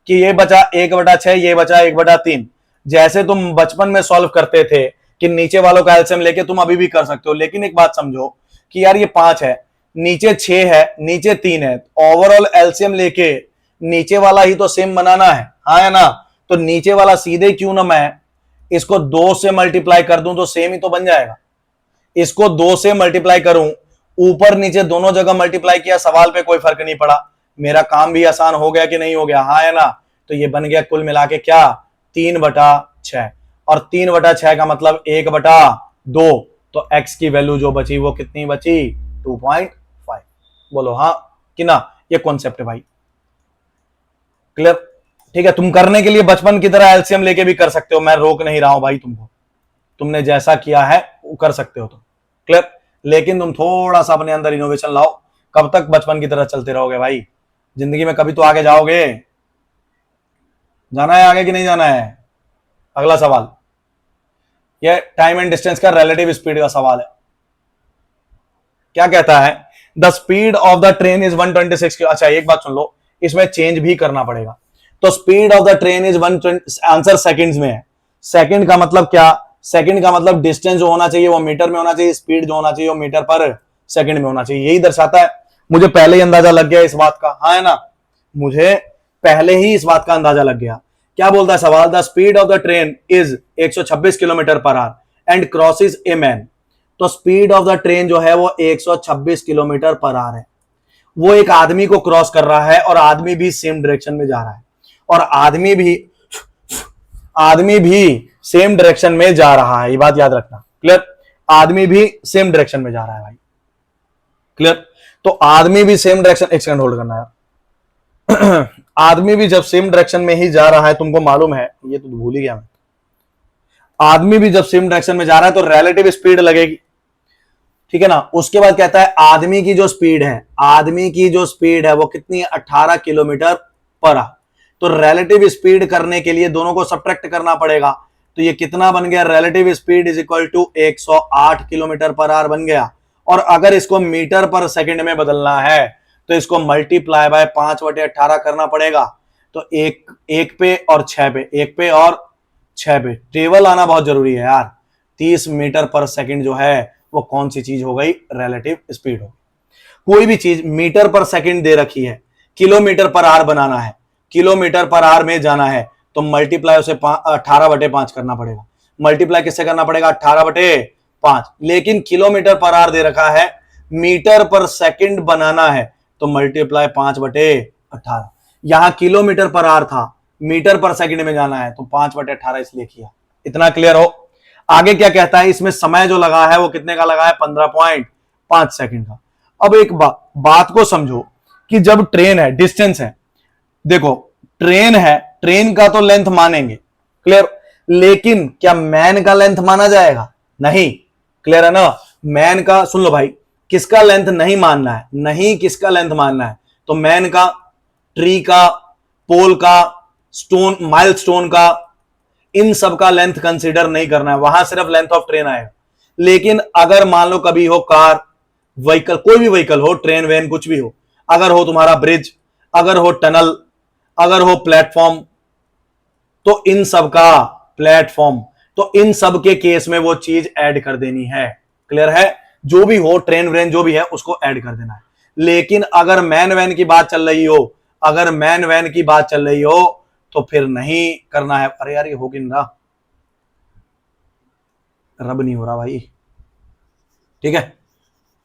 कि ये बचा 1/6, ये बचा 1/3। जैसे तुम बचपन में सॉल्व करते थे कि नीचे वालों का एलसीएम लेके, तुम अभी भी कर सकते हो। लेकिन एक बात समझो कि यार ये 5 है, नीचे 6 है, नीचे 3 है, ओवरऑल एलसीएम लेके नीचे वाला ही तो सेम बनाना है, हाँ या ना। तो नीचे वाला सीधे क्यों ना मैं इसको 2 से मल्टीप्लाई कर दूं तो सेम ही तो बन जाएगा। इसको 2 से मल्टीप्लाई करूं, ऊपर नीचे दोनों जगह मल्टीप्लाई किया, सवाल पे कोई फर्क नहीं पड़ा, मेरा काम भी आसान हो गया कि नहीं हो गया, हाँ है ना। तो ये बन गया कुल मिला के क्या, 3/6। और 3/6 का मतलब 1/2। तो x की वैल्यू जो बची वो कितनी बची, 2.5। बोलो हाँ कि ना। ये कॉन्सेप्ट है भाई, क्लियर। ठीक है, तुम करने के लिए बचपन की तरह एलसीएम लेके भी कर सकते हो, मैं रोक नहीं रहा हूं भाई तुमको, तुमने जैसा किया है वो कर सकते हो तुम, क्लियर। लेकिन तुम थोड़ा सा अपने अंदर इनोवेशन लाओ। कब तक बचपन की तरह चलते रहोगे भाई, जिंदगी में कभी तो आगे जाओगे। जाना है आगे कि नहीं जाना है। अगला सवाल, यह टाइम एंड डिस्टेंस का रिलेटिव स्पीड का सवाल है। क्या कहता है, the speed of the train is 126। अच्छा एक बात सुन लो, इसमें चेंज भी करना पड़ेगा। तो speed of the train is 120, answer seconds में है। सेकंड का मतलब क्या, सेकंड का मतलब डिस्टेंस जो होना चाहिए वो मीटर में होना चाहिए, स्पीड जो होना चाहिए वो मीटर पर सेकंड में होना चाहिए, यही दर्शाता है। मुझे पहले ही अंदाजा लग गया इस बात का, हाँ है ना, मुझे पहले ही इस बात का अंदाजा लग गया। क्या बोलता है सवाल, the speed of the train is 126 kilometre per our and crosses a man. तो स्पीड ऑफ द ट्रेन जो है वो 126 किलोमीटर पर आवर है, वो एक आदमी को क्रॉस कर रहा है, और आदमी भी सेम डायरेक्शन में जा रहा है, और आदमी भी सेम डायरेक्शन में जा रहा है, ये बात याद रखना, क्लियर। आदमी भी सेम डायरेक्शन में जा रहा है भाई, क्लियर। तो आदमी भी सेम डायरेक्शन, एक सेकंड होल्ड करना है। आदमी भी जब सेम डायरेक्शन में ही जा रहा है, तुमको मालूम है, ये तो भूल ही गया मैं, आदमी भी जब सेम डायरेक्शन में जा रहा है तो रिलेटिव स्पीड लगेगी, ठीक है ना। उसके बाद कहता है आदमी की जो स्पीड है, आदमी की जो स्पीड है वो कितनी है, 18 किलोमीटर पर आवर। तो रिलेटिव स्पीड करने के लिए दोनों को सब्ट्रैक्ट करना पड़ेगा, तो ये कितना बन गया, relative speed is equal to 108 kilometre per hour बन गया। और अगर इसको मीटर पर सेकंड में बदलना है तो इसको मल्टीप्लाई बाय 5/18 करना पड़ेगा। तो एक पे और 6 पे, एक पे और 6 पे टेबल आना बहुत जरूरी है यार। 30 मीटर पर सेकंड जो है वो कौन सी चीज हो गई, रिलेटिव स्पीड हो। कोई भी चीज मीटर पर सेकंड दे रखी है, किलोमीटर पर आवर बनाना है, किलोमीटर पर आवर में जाना है, तो मल्टीप्लाई उसे 18/5 करना पड़ेगा। मल्टीप्लाई किससे करना पड़ेगा, 18/5। लेकिन किलोमीटर पर आवर दे रखा है, मीटर पर सेकंड बनाना है, तो मल्टीप्लाई 5/18। यहां किलोमीटर पर आवर था, मीटर पर सेकंड में जाना है, तो 5/18 इसलिए किया। इतना क्लियर हो। आगे क्या कहता है, इसमें समय जो लगा है वो कितने का लगा है, 15.5 सेकंड का। अब एक बात को समझो कि जब ट्रेन है, डिस्टेंस है, देखो ट्रेन है, ट्रेन का तो लेंथ मानेंगे, क्लियर। लेकिन क्या मैन का लेंथ माना जाएगा, नहीं, क्लियर है ना। मैन का सुन लो भाई, किसका लेंथ नहीं मानना है, नहीं किसका लेंथ मानना है, तो मैन का, ट्री का, पोल का, स्टोन, माइलस्टोन का, इन सब का लेंथ कंसीडर नहीं करना है, वहां सिर्फ लेंथ ऑफ ट्रेन आएगा। लेकिन अगर मान लो कभी हो कार, व्हीकल, कोई भी व्हीकल हो, ट्रेन वेन कुछ भी हो, अगर हो तुम्हारा ब्रिज, अगर हो टनल, अगर हो प्लेटफॉर्म, तो इन सब का प्लेटफॉर्म, तो इन सब के केस में वो चीज ऐड कर देनी है। क्लियर है? जो भी हो, ट्रेन व्रेन जो भी है उसको ऐड कर देना है। लेकिन अगर मैन वैन की बात चल रही हो, अगर मैन वैन की बात चल रही हो तो फिर नहीं करना है। अरे यार ये हो कि नहीं रहा, रब नहीं हो रहा भाई। ठीक है,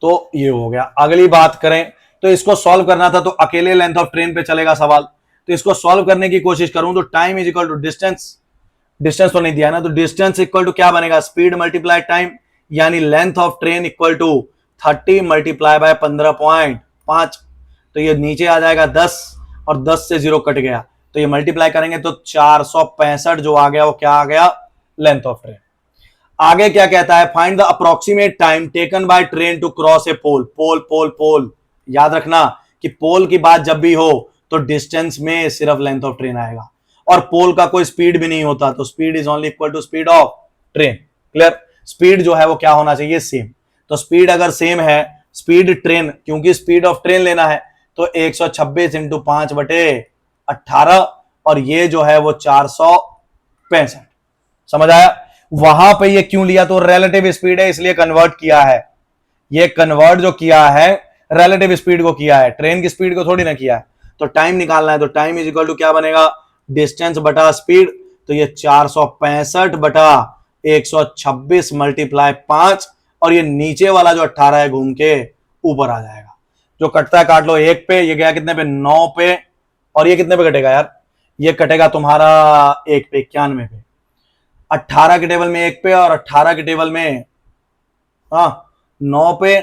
तो ये हो गया। अगली बात करें तो इसको सॉल्व करना था, तो अकेले लेंथ ऑफ ट्रेन पे चलेगा सवाल, तो इसको सॉल्व करने की कोशिश करूं तो time is equal to distance, distance तो नहीं दिया ना, तो डिस्टेंस इक्वल टू क्या बनेगा, स्पीड मल्टीप्लाई टाइम, यानी length of train equal to 30 multiply by 15.5, तो ये नीचे आ जाएगा 10 और 10 से 0 कट गया, तो ये मल्टीप्लाई करेंगे तो 465 जो आ गया वो क्या आ गया, लेंथ ऑफ ट्रेन। आगे क्या कहता है, find the approximate time taken by train to cross a pole. Pole pole pole, याद रखना कि पोल की बात जब भी हो तो डिस्टेंस में सिर्फ लेंथ ऑफ ट्रेन आएगा, और पोल का कोई स्पीड भी नहीं होता, तो speed is only equal to speed of train. Clear? Speed जो है वो क्या होना चाहिए, सेम। तो स्पीड अगर सेम है, स्पीड ट्रेन, क्योंकि स्पीड ऑफ ट्रेन लेना है, तो 126 इंटू 5/18, और ये जो है वो 465। समझ आया? वहां पे ये क्यों लिया, तो रिलेटिव स्पीड है इसलिए कन्वर्ट किया है। ये कन्वर्ट जो किया है रिलेटिव स्पीड को किया है, ट्रेन की स्पीड को थोड़ी ना किया है। तो टाइम निकालना है, तो टाइम इज इक्वल टू क्या बनेगा, डिस्टेंस बटा स्पीड, तो ये 465 बटा 126 मल्टीप्लाई 5, और ये नीचे वाला जो 18 है घूम के ऊपर आ जाएगा। जो कटता है काट लो, 1 पे, ये गया कितने पे, 9 पे, और ये कितने पे कटेगा यार, ये कटेगा तुम्हारा 1 पे, 91 पे। 18 के टेबल में 1 पे, और 18 के टेबल में 9 पे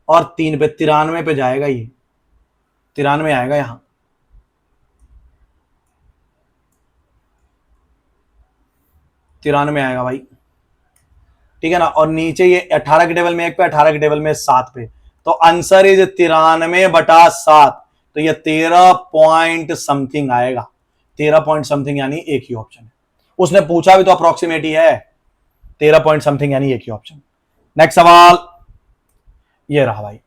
और 3 पे, 93 पे जाएगा, ये 93 आएगा यहां, 93 आएगा भाई। ठीक है ना? और नीचे ये 18 के टेबल में 1 पे, 18 के टेबल में 7 पे, तो आंसर इज 93/7, तो ये 13 पॉइंट समथिंग आएगा, 13 पॉइंट समथिंग, यानी एक ही ऑप्शन है। उसने पूछा भी तो अप्रोक्सीमेट ही है, 13 पॉइंट समथिंग यानी एक ही ऑप्शन। नेक्स्ट सवाल ये रहा भाई,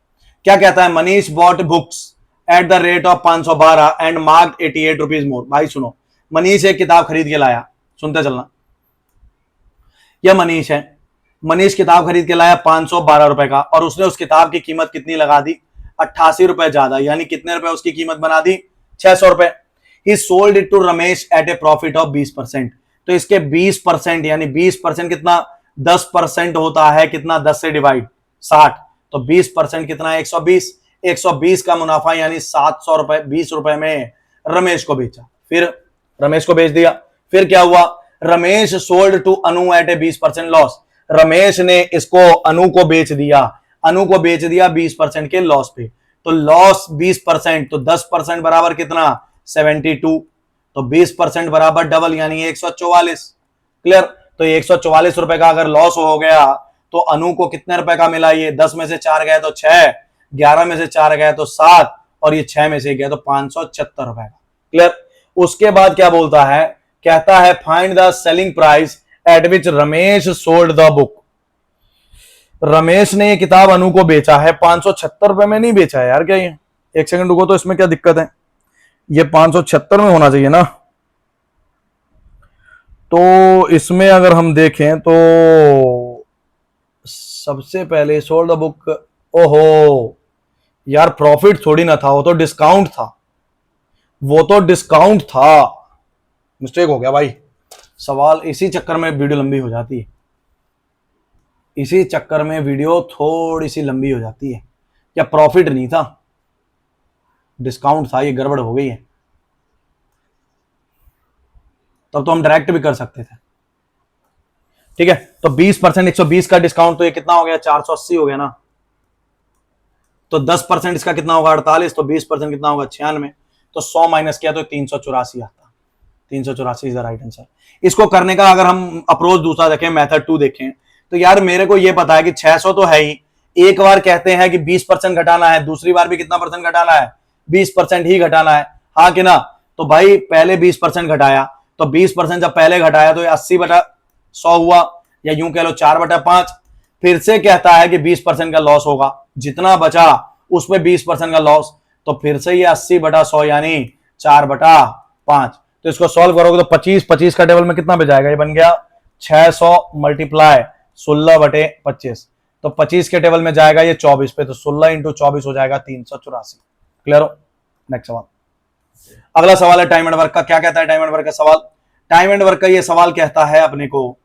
क्या कहता है, Manish bought books at the rate of 512 and marked 88 rupees more. भाई सुनो, मनीष एक किताब खरीद के लाया, सुनते चलना, यह मनीष है, मनीष किताब खरीद के लाया 512 रुपए का, और उसने उस किताब की कीमत कितनी लगा दी, 88 रुपए ज्यादा, यानी कितने रुपए उसकी कीमत बना दी, 600 रुपए। He sold it to Ramesh at a profit of 20%, तो इसके 20% यानी 20% कितना, 10% होता है कितना, 10 से डिवाइड 60, तो 20% कितना है, 120, 120 का मुनाफा यानी 700 रुपए, 20 रुपए में रमेश को बेचा, फिर रमेश को बेच दिया। फिर क्या हुआ, Ramesh sold to Anu at a 20% loss, Ramesh ने इसको अनु को बेच दिया, अनु को बेच दिया 20% के लॉस पे, तो लॉस 20%, तो 10% बराबर कितना, 72, तो 20% बराबर डबल यानी 144। क्लियर? तो 144 रुपए का अगर लॉस हो गया तो अनु को कितने रुपए का मिला, ये 10 में से 4 गए तो 6, 11 में से 4 गए तो 7, और ये 6 में से गया तो 576 रुपए का। क्लियर? उसके बाद क्या बोलता है, कहता है find the selling price at which Ramesh sold the book. Ramesh ने ये किताब अनु को बेचा है 576 रुपए में, नहीं बेचा है यार, क्या ये, एक सेकंड रुको, तो इसमें क्या दिक्कत है, ये 576 में होना चाहिए ना, तो इसमें अगर हम देखें तो सबसे पहले सोल्ड द बुक, ओहो यार प्रॉफिट थोड़ी ना था, वो तो डिस्काउंट था, वो तो डिस्काउंट था, मिस्टेक हो गया भाई। सवाल इसी चक्कर में वीडियो लंबी हो जाती है, इसी चक्कर में वीडियो थोड़ी सी लंबी हो जाती है, क्या प्रॉफिट नहीं था, डिस्काउंट था, ये गड़बड़ हो गई है। तब तो हम डायरेक्ट भी कर सकते थे। ठीक है, तो 20%, 120 का डिस्काउंट, तो ये कितना हो गया, 480 हो गया ना, तो 10% इसका कितना होगा, 48, तो 20% कितना होगा, 96, तो 100 माइनस किया तो 384 आता, 384 इज द राइट आंसर। इसको करने का अगर हम अप्रोच दूसरा देखें, मेथड 2 देखें, तो यार मेरे को ये पता है कि 600 तो है ही, एक बार कहते हैं कि 20% घटाना है, दूसरी बार भी कितना परसेंट घटाना है, 20% ही घटाना है, हाँ कि ना, तो भाई पहले 20% घटाया, तो 20% जब पहले घटाया तो 80/100 हुआ, या यूं कह लो 4/5, फिर से कहता है कि 20% का लॉस होगा, जितना बचा उसमें 20% का लॉस, तो फिर से ये 80/100 यानी 4/5। तो इसको सॉल्व करोगे तो 25 का टेबल में कितना पे जाएगा, ये बन गया 600 मल्टीप्लाई 16/25, तो 25 के टेबल में जाएगा ये 24 पे, तो 16 इंटू 24 हो जाएगा 384। क्लियर हो? नेक्स्ट सवाल। अगला सवाल है टाइम एंड वर्क का। क्या कहता है टाइम एंड वर्क का सवाल? टाइम एंड वर्क का ये सवाल कहता है अपने को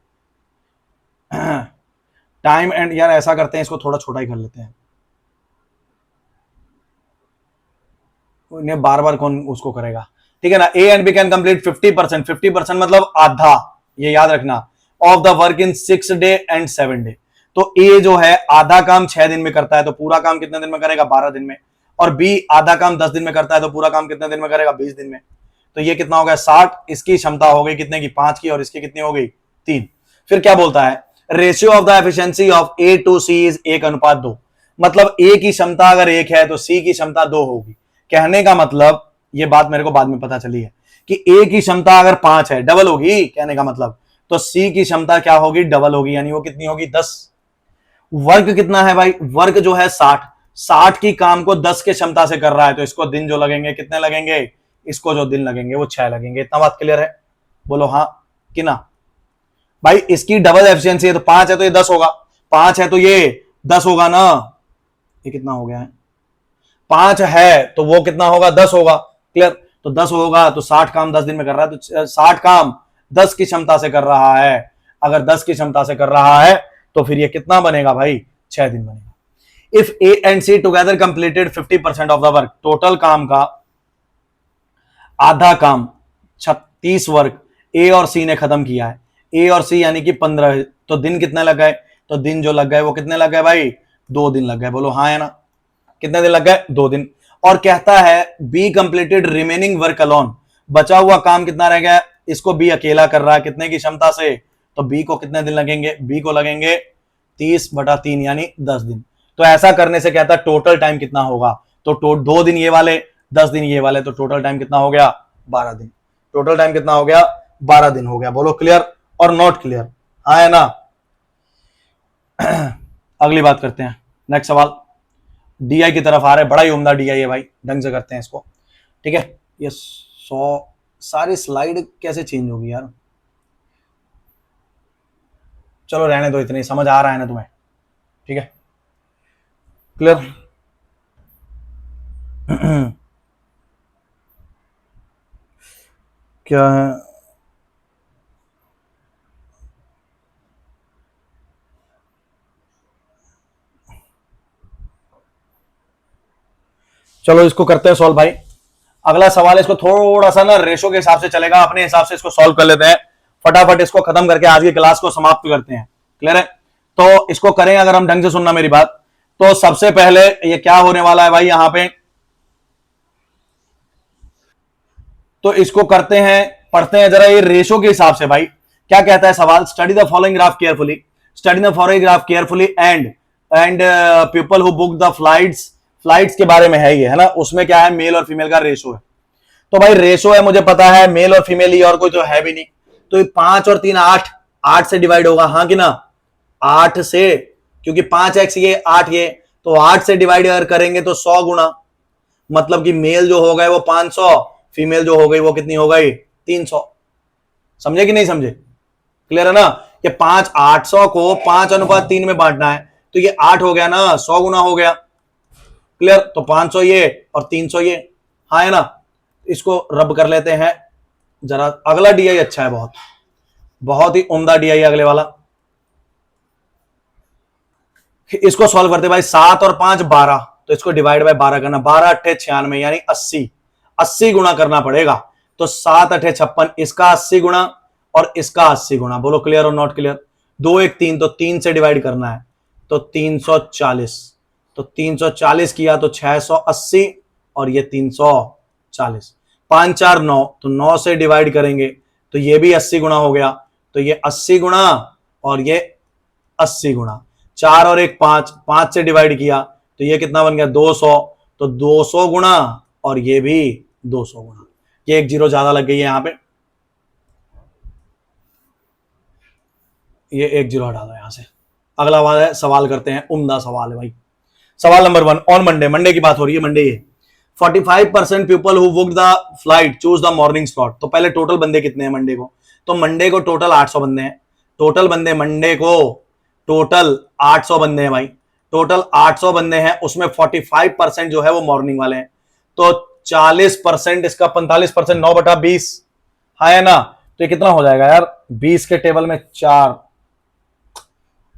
टाइम एंड, यार ऐसा करते हैं, इसको थोड़ा छोटा ही कर लेते हैं, इन्हें बार बार कौन उसको करेगा, ठीक है ना। A and B can complete 50%, 50% मतलब आधा, ये याद रखना, of the work in 6 day and 7 day. तो ए जो है आधा काम 6 दिन में करता है, तो पूरा काम कितने दिन में करेगा, 12 दिन में। और बी आधा काम 10 दिन में करता है, तो पूरा काम कितने दिन में करेगा, 20 दिन में। तो ये कितना हो गया 60, इसकी क्षमता हो गई कितने की, 5 की, और इसकी कितनी हो गई, 3। फिर क्या बोलता है, ratio of the efficiency of A to C is 1:2। मतलब ए की क्षमता अगर 1 है तो सी की क्षमता 2 होगी। कहने का मतलब, ये बात मेरे को बाद में पता चली है कि ए की क्षमता अगर 5 है, डबल होगी, कहने का मतलब, तो सी की क्षमता क्या होगी, डबल होगी, यानी वो कितनी होगी, 10। वर्क कितना है भाई, वर्क जो है 60 की काम को 10 के क्षमता से कर रहा है, तो इसको दिन जो लगेंगे कितने लगेंगे, इसको जो दिन लगेंगे वो 6 लगेंगे। इतना बात क्लियर है? बोलो हाँ कि ना। भाई इसकी डबल एफिशिएंसी है, तो 5 है तो ये 10 होगा, 5 है तो ये 10 होगा ना। ये कितना हो गया है, 5 है तो वो कितना होगा, 10 होगा। क्लियर? तो 10 होगा तो 60 काम 10 दिन में कर रहा है, तो 60 काम 10 की क्षमता से कर रहा है। अगर 10 की क्षमता से कर रहा है तो फिर ये कितना बनेगा भाई, 6 दिन बनेगा। If A and C together completed 50% of the work, total काम का आधा काम 36 वर्क ए और सी ने खत्म किया है, ए और सी यानी कि 15, तो दिन कितने लग गए, तो दिन जो लग गए वो कितने लग गए भाई, 2 दिन लग गए। बोलो हाँ है ना। कितने दिन लग गए, 2 दिन। और कहता है be completed remaining work alone, बचा हुआ काम कितना रह गया, इसको बी अकेला कर रहा है, कितने की क्षमता से, तो बी को कितने दिन लगेंगे, बी को लगेंगे 30/3 यानी 10 दिन। तो ऐसा करने से कहता है टोटल टाइम कितना होगा, तो 2 दिन ये वाले, 10 दिन ये वाले, तो टोटल टाइम कितना हो गया, 12 दिन। टोटल टाइम कितना हो गया, 12 दिन हो गया। बोलो क्लियर और नॉट क्लियर, हाँ है ना। अगली बात करते हैं, नेक्स्ट सवाल डीआई की तरफ आ रहा है, बड़ा ही उम्दा डीआई है भाई, ढंग से करते हैं इसको, ठीक है। ये 100 सारी स्लाइड कैसे चेंज होगी यार, चलो रहने दो, इतनी समझ आ रहा है ना तुम्हें, ठीक है क्लियर। क्या है, चलो इसको करते हैं सॉल्व भाई। अगला सवाल है, इसको थोड़ा सा ना रेशो के हिसाब से चलेगा, अपने हिसाब से इसको सॉल्व कर लेते हैं, फटाफट इसको खत्म करके आज की क्लास को समाप्त करते हैं। क्लियर है? तो इसको करें अगर हम ढंग से, सुनना मेरी बात। तो सबसे पहले ये क्या होने वाला है भाई, यहां पे तो इसको करते हैं, पढ़ते हैं जरा ये रेशो के हिसाब से। भाई क्या कहता है सवाल, study the following graph carefully, study the following graph carefully and people who book the flights, flights के बारे में है ये, है ना। उसमें क्या है, मेल और फीमेल का रेशो है। तो भाई रेशो है, मुझे पता है, मेल और फीमेल ही, और कोई तो है भी नहीं। तो ये 5 और 3 8, 8 से डिवाइड होगा, हाँ कि ना, 8 से, क्योंकि 5x ये 8 ये, तो 8 से डिवाइड अगर करेंगे तो 100 गुना, मतलब कि मेल जो हो गए वो 500, फीमेल जो हो गई वो कितनी हो गई, 300। समझे कि नहीं समझे? क्लियर है ना। ये 5 800 को 5:3 में बांटना है, तो ये 8 हो गया ना, 100 गुना हो गया। क्लियर? तो 500 ये और 300 ये, हाँ है ना। इसको रब कर लेते हैं जरा। अगला डीआई अच्छा है, बहुत बहुत ही उम्दा डीआई अगले वाला। इसको सॉल्व करते भाई, 7 और 5 12, तो इसको डिवाइड बाय 12 करना, 12 8 96 यानी 80, 80 गुना करना पड़ेगा। तो 7 8 56, इसका 80 गुना और इसका 80 गुना। बोलो क्लियर और नॉट क्लियर। 2 1 3, तो 3 से डिवाइड करना है, तो 340, तो 340 किया तो 680 और ये 340, 5 4 9, तो 9 से डिवाइड करेंगे तो ये भी 80 गुना हो गया, तो ये 80 गुना और ये 80 गुना, 4 और 1 5, 5 से डिवाइड किया तो ये कितना बन गया, 200, तो 200 गुना और ये भी 200 गुना। ये एक जीरो ज्यादा लग गई है यहां पे, ये एक जीरो हटा दो यहां से। अगला सवाल करते हैं, उम्दा सवाल है भाई। सवाल नंबर 1, ऑन मंडे, मंडे की बात हो रही है, मंडे ये 45% people who book the flight choose the morning slot. तो पहले टोटल बंदे कितने हैं मंडे को? तो मंडे को टोटल 800 बंदे हैं। टोटल बंदे मंडे को टोटल 800 बंदे हैं भाई। टोटल 800 बंदे हैं, उसमें 45% जो है वो मॉर्निंग वाले हैं। तो 40% इसका 45% 9/20 है ना। तो ये कितना हो जाएगा यार? 20 के टेबल में 4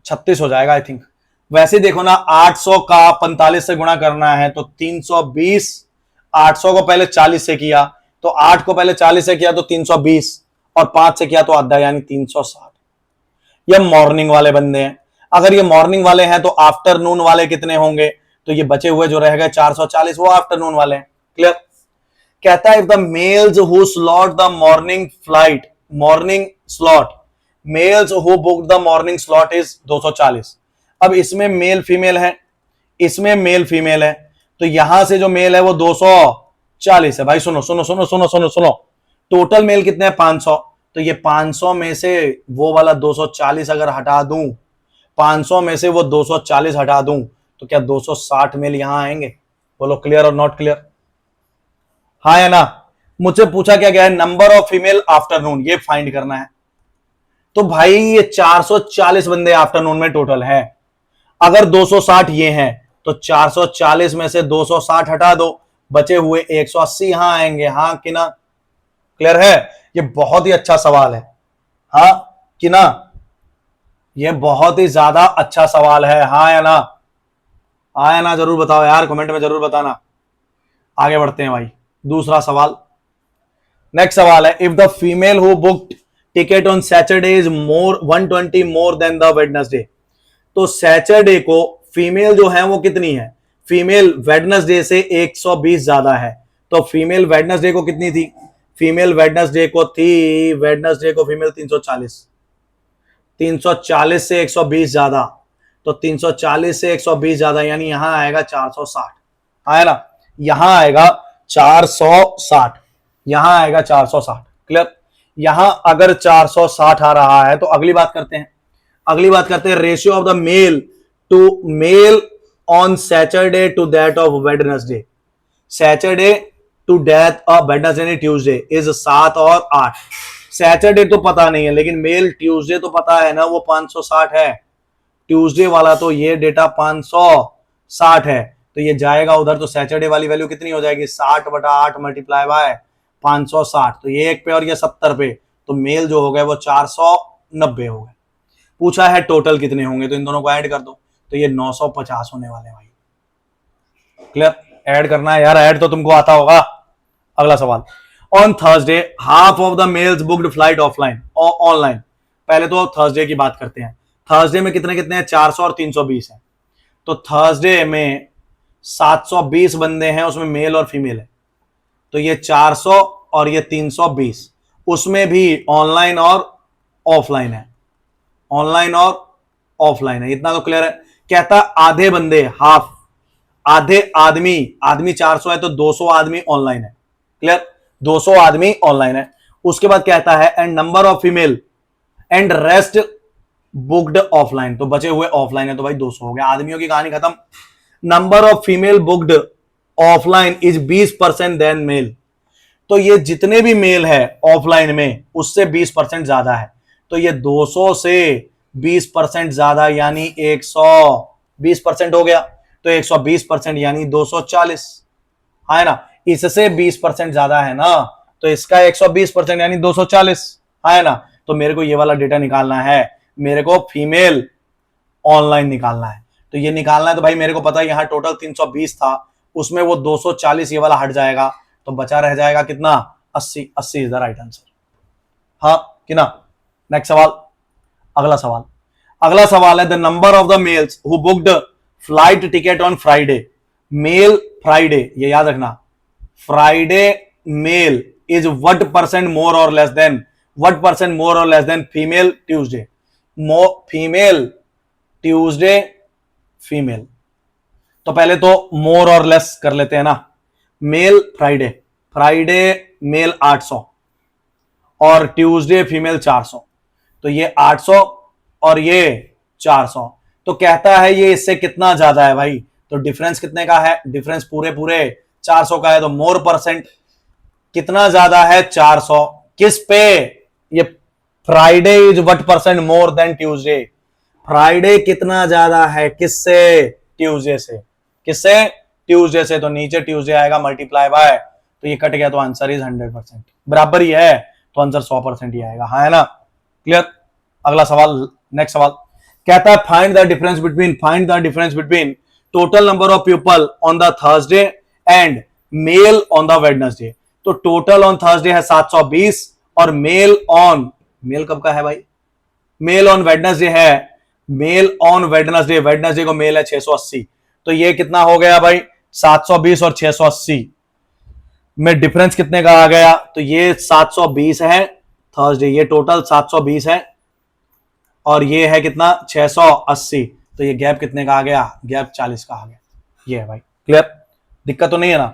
36 हो जाएगा आई थिंक। वैसे देखो ना, 800 का 45 से गुणा करना है तो 320। 800 को पहले 40 से किया तो 8 को पहले 40 से किया तो 320 और 5 से किया तो आधा यानी 360। ये मॉर्निंग वाले बंदे हैं। अगर ये मॉर्निंग वाले हैं तो आफ्टरनून वाले कितने होंगे? तो ये बचे हुए जो रहेगा 440 वो आफ्टरनून वाले हैं। क्लियर? कहता है if the males who slot the morning flight, morning slot, males who book the morning slot is 240। अब इसमें मेल फीमेल है, इसमें मेल फीमेल है, तो यहां से जो मेल है वो 240 है भाई। सुनो सुनो सुनो सुनो सुनो सुनो, टोटल मेल कितने हैं? 500। तो ये 500 में से वो वाला 240 अगर हटा दूं, 500 में से वो 240 हटा दूं तो क्या 260 मेल यहां आएंगे? बोलो क्लियर और नॉट क्लियर? हाँ या ना? मुझसे पूछा क्या गया है? नंबर ऑफ फीमेल आफ्टरनून, ये फाइंड करना है। तो भाई ये 440 बंदे आफ्टरनून में टोटल है। अगर 260 ये हैं तो 440 में से 260 हटा दो, बचे हुए 180 यहां आएंगे। हाँ कि ना? क्लियर है? ये बहुत ही अच्छा सवाल है। हाँ कि ना? ये बहुत ही ज्यादा अच्छा सवाल है। हाँ या ना? हाँ या ना जरूर बताओ यार, कमेंट में जरूर बताना। आगे बढ़ते हैं भाई, दूसरा सवाल। नेक्स्ट सवाल है, if the female who booked ticket on Saturday is more 120 more than the Wednesday. तो सैटरडे को फीमेल जो है वो कितनी है? फीमेल वेडनेसडे से 120 ज्यादा है। तो फीमेल वेडनेसडे को कितनी थी? फीमेल वेडनेसडे को थी, वेडनेसडे को फीमेल 340। 340 से 120 ज्यादा, तो 340 से 120 ज्यादा यानी यहां आएगा 460। आया ना? यहां आएगा 460, यहां आएगा 460। क्लियर? यहां अगर 460 आ रहा है तो अगली बात करते हैं, अगली बात करते हैं ratio of the male to male on Saturday to that of Wednesday. Saturday to that of Wednesday Tuesday is 7 और 8। सैटरडे तो पता नहीं है, लेकिन मेल ट्यूसडे तो पता है ना, वो 560 है। ट्यूसडे वाला तो ये डेटा 560 है, तो ये जाएगा उधर। तो सैटरडे वाली वैल्यू कितनी हो जाएगी? 60/8 मल्टीप्लाई बाय 560। तो ये 1 पे और ये 70 पे, तो मेल जो हो गए वो 490 हो गए। पूछा है टोटल कितने होंगे, तो इन दोनों को ऐड कर दो, तो ये 950 होने वाले भाई। क्लियर? ऐड करना है यार, ऐड तो तुमको आता होगा। अगला सवाल, on Thursday half of the mails booked flight offline और ऑनलाइन। पहले तो थर्सडे की बात करते हैं। थर्सडे में कितने कितने हैं? 400 और 320 है। तो थर्सडे में 720 बंदे हैं, उसमें मेल और फीमेल है। तो ये 400 और ये 320, उसमें भी ऑनलाइन और ऑफलाइन है, ऑनलाइन और ऑफलाइन है। इतना तो क्लियर है। कहता आधे बंदे, हाफ, आधे आदमी, आदमी 400 है तो 200 आदमी ऑनलाइन है। क्लियर? 200 आदमी ऑनलाइन है। उसके बाद कहता है and number of female and rest booked offline. तो बचे हुए ऑफलाइन है, तो भाई 200 हो गया। आदमियों की कहानी खत्म। Number of female booked offline is 20% than male. तो ये जितने भी मेल है ऑफलाइन में उससे 20% ज्यादा है। तो ये 200 से 20% ज्यादा यानी 120% हो गया। तो 120% यानी 240 है ना। इससे 20% ज्यादा है ना, तो इसका 120% यानी 240 है ना। तो मेरे को ये वाला डेटा निकालना है, मेरे को फीमेल ऑनलाइन निकालना है। तो ये निकालना है, तो भाई मेरे को पता है यहां टोटल 320 था, उसमें वो 240 ये वाला हट जाएगा, तो बचा रह जाएगा कितना? 80। 80 इज द राइट आंसर। हाँ कि ना? नेक्स्ट सवाल, अगला सवाल। अगला सवाल है the number of the males who booked flight ticket on Friday. Male Friday, ये याद रखना, Friday male is what percent more और less than, what percent more और less than female Tuesday. Female Tuesday female. तो पहले तो मोर और less कर लेते हैं ना। मेल फ्राइडे, फ्राइडे मेल 800 और ट्यूसडे फीमेल 400। तो ये 800 और ये 400, तो कहता है ये इससे कितना ज्यादा है भाई, तो डिफरेंस कितने का है, डिफरेंस पूरे पूरे 400 का है, तो मोर परसेंट कितना ज्यादा है 400, किस पे, ये Friday is what percent more than Tuesday, Friday कितना ज्यादा है किससे, ट्यूसडे से, किससे, ट्यूसडे से, तो नीचे ट्यूसडे आएगा मल्टीप्लाई बाय, तो ये कट गया, तो आंसर इज 100%, बराबर ही है, तो आंसर 100% ही आएगा, हाँ है ना, क्लियर। अगला सवाल, नेक्स्ट सवाल कहता है find the difference between total number of people on the Thursday and male on the Wednesday. तो टोटल ऑन थर्सडे है 720 और मेल कब का है भाई, मेल ऑन वेडनेसडे है, वेडनेसडे को मेल है 680, तो ये कितना हो गया भाई 720 और 680 में डिफरेंस कितने का आ गया, तो ये 720 है थर्सडे, ये टोटल 720 है और ये है कितना 680, तो ये गैप कितने का आ गया, गैप 40 का आ गया, ये है भाई, क्लियर, दिक्कत तो नहीं है ना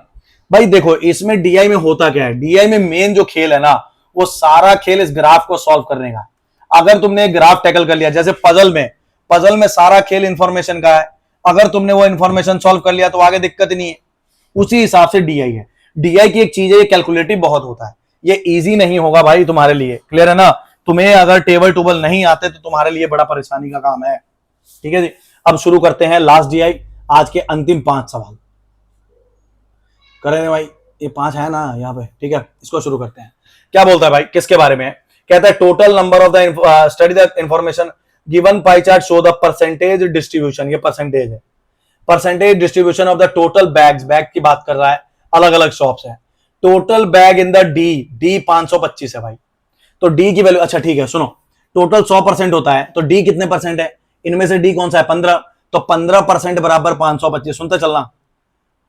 भाई। देखो इसमें डीआई में होता क्या है, डीआई में मेन जो खेल है ना, वो सारा खेल इस ग्राफ को सॉल्व करने का। अगर तुमने एक ग्राफ टैकल कर लिया, जैसे पजल में सारा खेल इंफॉर्मेशन का है, अगर तुमने वो इंफॉर्मेशन सॉल्व कर लिया तो आगे दिक्कत नहीं है, उसी हिसाब से डीआई है। डीआई की एक चीज है, ये कैलकुलेटिव बहुत होता है, ये इजी नहीं होगा भाई तुम्हारे लिए, क्लियर है ना। तुम्हें अगर टेबल टूबल नहीं आते तो तुम्हारे लिए बड़ा परेशानी का काम है, ठीक है जी। अब शुरू करते हैं लास्ट डीआई, आज के अंतिम 5 सवाल करेंगे भाई, ये 5 है ना यहाँ पे, ठीक है, इसको शुरू करते हैं। क्या बोलता है भाई, किसके बारे में, कहता है total number of the study the information given pie chart show the percentage distribution, ये परसेंटेज है, percentage distribution of the total bags, bag की बात कर रहा है, अलग अलग शॉप्स है, total bag in the D 525 है भाई, तो डी की वैल्यू, अच्छा ठीक है सुनो, टोटल 100% होता है, तो डी कितने परसेंट है, इनमें से डी कौन सा है 15, तो 15% बराबर 525, सुनते चलना,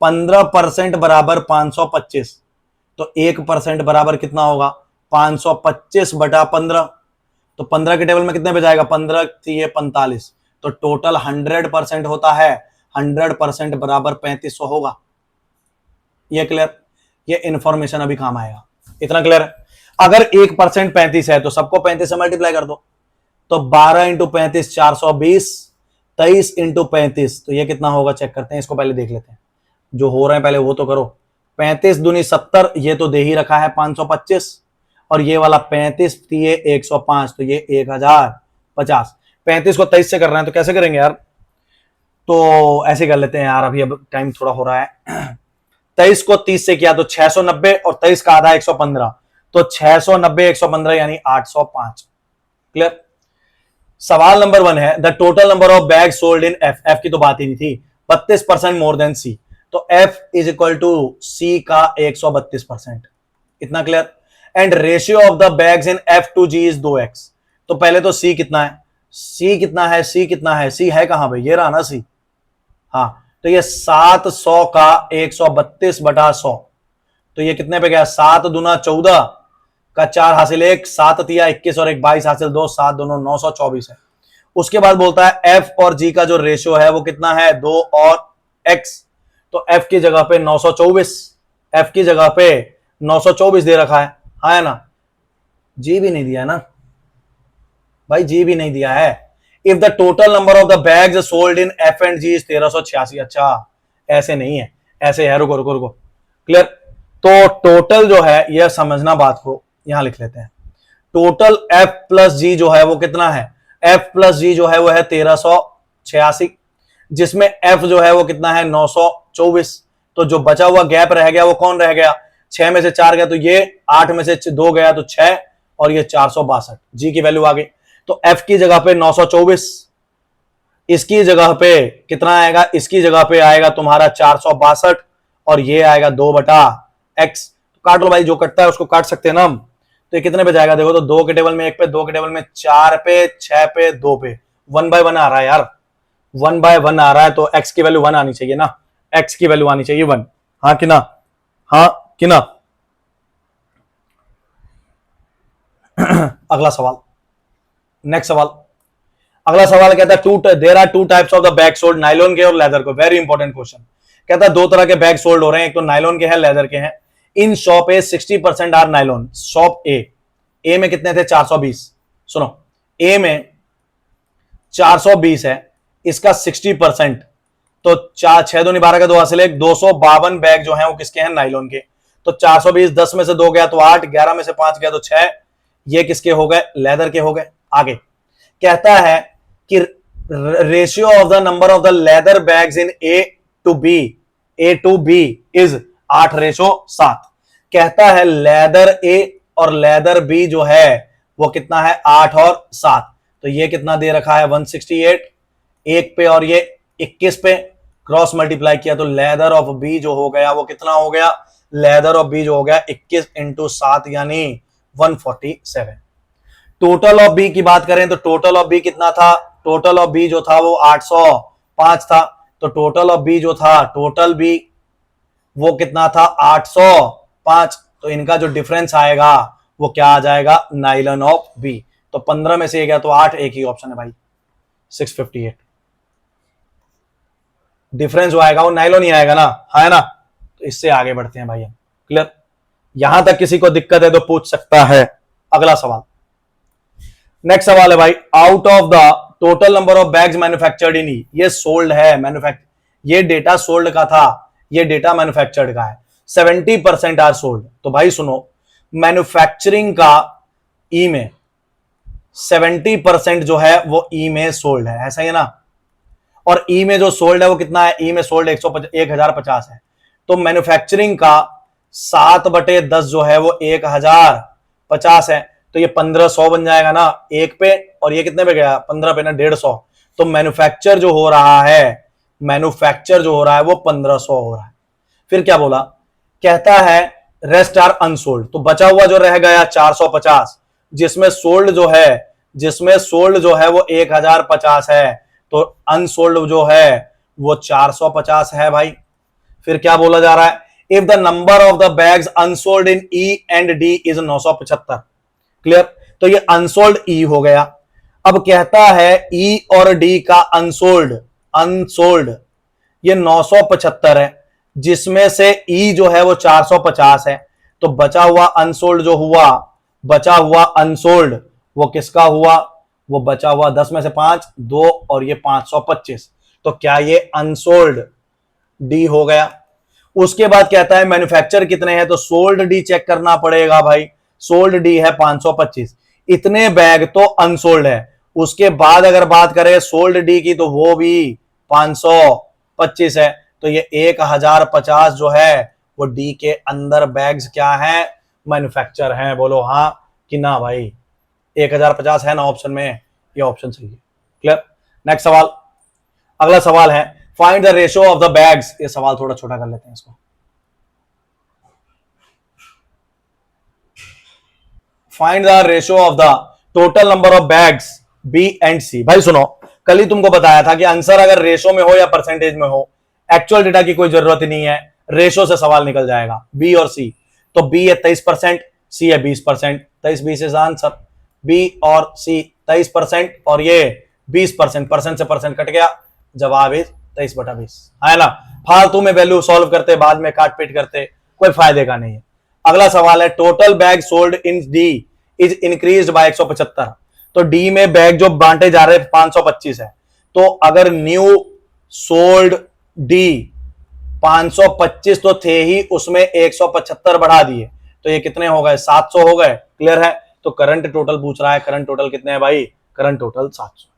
15% बराबर 525, तो 1% बराबर कितना होगा 525 बटा 15, तो 15 के टेबल में कितने पे जाएगा, 15 थी ये 45, तो टोटल 100% होता है, 100% बराबर 3500 होगा, ये क्लियर, ये इंफॉर्मेशन अभी काम आएगा, इतना क्लियर है। अगर 1% 35 है तो सबको 35 से मल्टीप्लाई कर दो, तो 12 इंटू 35 420, 23 इंटू 35, तो ये कितना होगा चेक करते हैं, इसको पहले देख लेते हैं, जो हो रहे हैं पहले वो तो करो, 35 दूनी 70, ये तो दे ही रखा है 525, और ये वाला 35 थी ये 105, तो ये 1050, 35 को 23 से कर रहे हैं तो कैसे करेंगे यार, तो ऐसे कर लेते हैं यार, अभी अब टाइम थोड़ा हो रहा है, 23 को 30 से किया तो 690 और 23 का आधा 115, तो 690 115 यानी 805, क्लियर। सवाल नंबर 1 है the total number of bag sold in F, F की तो बात ही नहीं थी, 32% मोर देन सी, तो F is equal to C का 132%, इतना क्लियर। And ratio of the bags in F to G is 2x, तो पहले तो सी कितना है, सी कितना है, सी कितना है, सी है कहां भाई, ये रहा ना सी, हाँ, तो ये 700 का 132 बटा 100, तो ये कितने पे गया, 7 दूना 14 का 4 हासिल 1, 7 तिया 21 और 1 22 हासिल 2, 7 दोनों 924 है। उसके बाद बोलता है एफ और जी का जो रेशियो है वो कितना है 2 और x, तो f की जगह पे 924, f की जगह पे 924 दे रखा है, हाँ है ना, जी भी नहीं दिया ना भाई, जी भी नहीं दिया है। If the total number of the bags sold in F and G is 1386, अच्छा ऐसे नहीं है, ऐसे है, रुको रुको रुको, क्लियर। तो टोटल जो है यह समझना बात को, यहां लिख लेते हैं, टोटल एफ प्लस जी जो है वो कितना है, एफ प्लस जी जो है वो है 1386, जिसमें एफ जो है वो कितना है 924, तो जो बचा हुआ गैप रह गया वो कौन रह गया, 6 में से 4 गया तो ये, 8 में से 2 गया तो 6, और ये 462, जी की वैल्यू आ गई, तो एफ की जगह पे 924, इसकी जगह पे कितना आएगा, इसकी जगह पे आएगा तुम्हारा 462, और ये आएगा 2 बटा x, तो काट लो भाई, जो कटता है उसको काट सकते हैं ना हम, तो ये कितने पे जाएगा, देखो तो 2 के टेबल में 1 पे, 2 के टेबल में 4 पे, 6 पे, 2 पे, 1/1 आ रहा है यार, 1/1 आ रहा है, तो x की वैल्यू 1 आनी चाहिए ना, x की वैल्यू आनी चाहिए 1, हाँ कि ना, हाँ कि ना। अगला सवाल, नेक्स्ट सवाल, अगला सवाल कहता है there are 2 types of the bag sold, nylon के और लेदर को, वेरी इंपॉर्टेंट क्वेश्चन, कहता है 2 तरह के बैग सोल्ड हो रहे हैं, एक तो नायलॉन के हैं, लेदर के हैं। In shop A 60% are nylon, shop A में कितने थे 420, सुनो ए में 420 है, इसका 60%, तो 6 दूनी 12 का 2 हासिल 1, 252 बैग जो हैं वो किसके हैं, नाइलॉन के। तो 420, 10 में से 2 गया तो 8, 11 में से 5 गया तो 6, ये किसके हो गए, लेदर के हो गए। आगे कहता है कि ratio of the number of the leather bags in A to B is 8:7। कहता है लेदर ए और लेदर बी जो है वो कितना है, 8 और 7। तो ये कितना दे रखा है, 168 एक पे और ये 21 पे, क्रॉस मल्टीप्लाई किया तो लेदर ऑफ बी जो हो गया वो कितना हो गया, लेदर ऑफ बी जो हो गया 21 × 7 यानी 147। टोटल ऑफ बी की बात करें तो टोटल ऑफ बी कितना था, टोटल ऑफ बी जो था वो 805 था। तो टोटल ऑफ बी जो था, टोटल बी वो कितना था, 805। तो इनका जो डिफरेंस आएगा वो क्या आ जाएगा, नाइलन ऑफ बी। तो 15 में से गया तो 8, एक ही ऑप्शन है भाई, 658। डिफरेंस जो आएगा वो नाइलॉन ही आएगा ना, है ना। तो इससे आगे बढ़ते हैं भाई हम, क्लियर। यहां तक किसी को दिक्कत है तो पूछ सकता है। अगला सवाल, नेक्स्ट सवाल है भाई, out of the total number of bags manufactured in E, ये सोल्ड है, ये डेटा सोल्ड का था, ये डेटा मैन्युफैक्चर्ड का है। 70% आर सोल्ड। तो भाई सुनो, मैन्युफैक्चरिंग का ई में 70% जो है वो ई में सोल्ड है, ऐसा ही है ना। और ई में जो सोल्ड है वो कितना है, ई में सोल्ड 1050 है। तो मैन्युफैक्चरिंग का 7/10 जो है वो 1050 है। तो ये 1500 बन जाएगा ना एक पे, और ये कितने पे गया, 15 पे ना, 150। तो मैन्युफैक्चर जो हो रहा है वो 1500 हो रहा है। फिर क्या बोला, कहता है रेस्ट आर अनसोल्ड। तो बचा हुआ जो रह गया 450, जिसमें सोल्ड जो है वो 1050 है, तो अनसोल्ड जो है वो 450 है भाई। फिर क्या बोला जा रहा है, if the number of the bags unsold in E and D is 975। Clear. तो ये अनसोल्ड ई हो गया। अब कहता है ई और डी का अनसोल्ड ये 975 है, जिसमें से ई जो है वो 450 है। तो बचा हुआ अनसोल्ड वो किसका हुआ, वो बचा हुआ 10 में से 5, 2 और ये 525। तो क्या ये अनसोल्ड डी हो गया। उसके बाद कहता है मैन्युफैक्चर कितने हैं, तो सोल्ड डी चेक करना पड़ेगा भाई। सोल्ड डी है 525, इतने बैग तो अनसोल्ड है। उसके बाद अगर बात करें सोल्ड डी की, तो वो भी 525 है। तो ये 1050 जो है वो डी के अंदर बैग्स क्या है, मैन्युफैक्चर हैं। बोलो हाँ कि ना भाई, 1050 है ना ऑप्शन में, ये ऑप्शन सही है। क्लियर। नेक्स्ट सवाल, अगला सवाल है find the ratio of the bags. ये सवाल थोड़ा छोटा कर लेते हैं इसको। Find the ratio of the total number of bags B and C. भाई सुनो, कल ही तुमको बताया था कि आंसर अगर रेशो में हो या परसेंटेज में हो, एक्चुअल डेटा की कोई जरूरत ही नहीं है, रेशो से सवाल निकल जाएगा। बी और सी, तो बी है 23%, सी है 20%। 23-20 इज आंसर। बी और सी 23% और ये 20%, परसेंट से परसेंट कट गया, जवाब इज 23/20 है ना। फालतू में वैल्यू सॉल्व करते, बाद में काट पीट करते, कोई फायदे का नहीं है। अगला सवाल है total bag sold in D is increased by 175। तो डी में बैग जो बांटे जा रहे 525 है, तो अगर न्यू सोल्ड डी 525 तो थे ही, उसमें 175 बढ़ा दिए, तो ये कितने हो गए, 700 हो गए। क्लियर है। तो करंट टोटल पूछ रहा है, करंट टोटल कितने हैं भाई, करंट टोटल 700।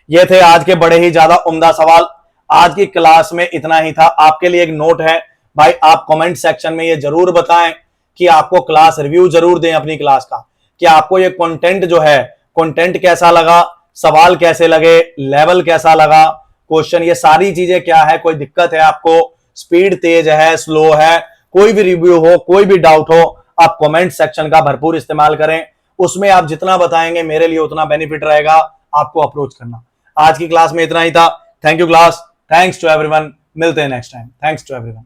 ये थे आज के बड़े ही ज्यादा उम्दा सवाल। आज की क्लास में इतना ही था। आपके लिए एक नोट है भाई, आप कमेंट सेक्शन में ये जरूर बताएं कि आपको क्लास रिव्यू जरूर दें अपनी क्लास का, कि आपको ये कंटेंट जो है, कंटेंट कैसा लगा, सवाल कैसे लगे, लेवल कैसा लगा, क्वेश्चन, ये सारी चीजें क्या है, कोई दिक्कत है आपको, स्पीड तेज है, स्लो है, कोई भी रिव्यू हो, कोई भी डाउट हो, आप कमेंट सेक्शन का भरपूर इस्तेमाल करें। उसमें आप जितना बताएंगे मेरे लिए उतना बेनिफिट रहेगा आपको अप्रोच करना। आज की क्लास में इतना ही था। Thank you class, thanks to everyone. मिलते हैं next time. Thanks to everyone.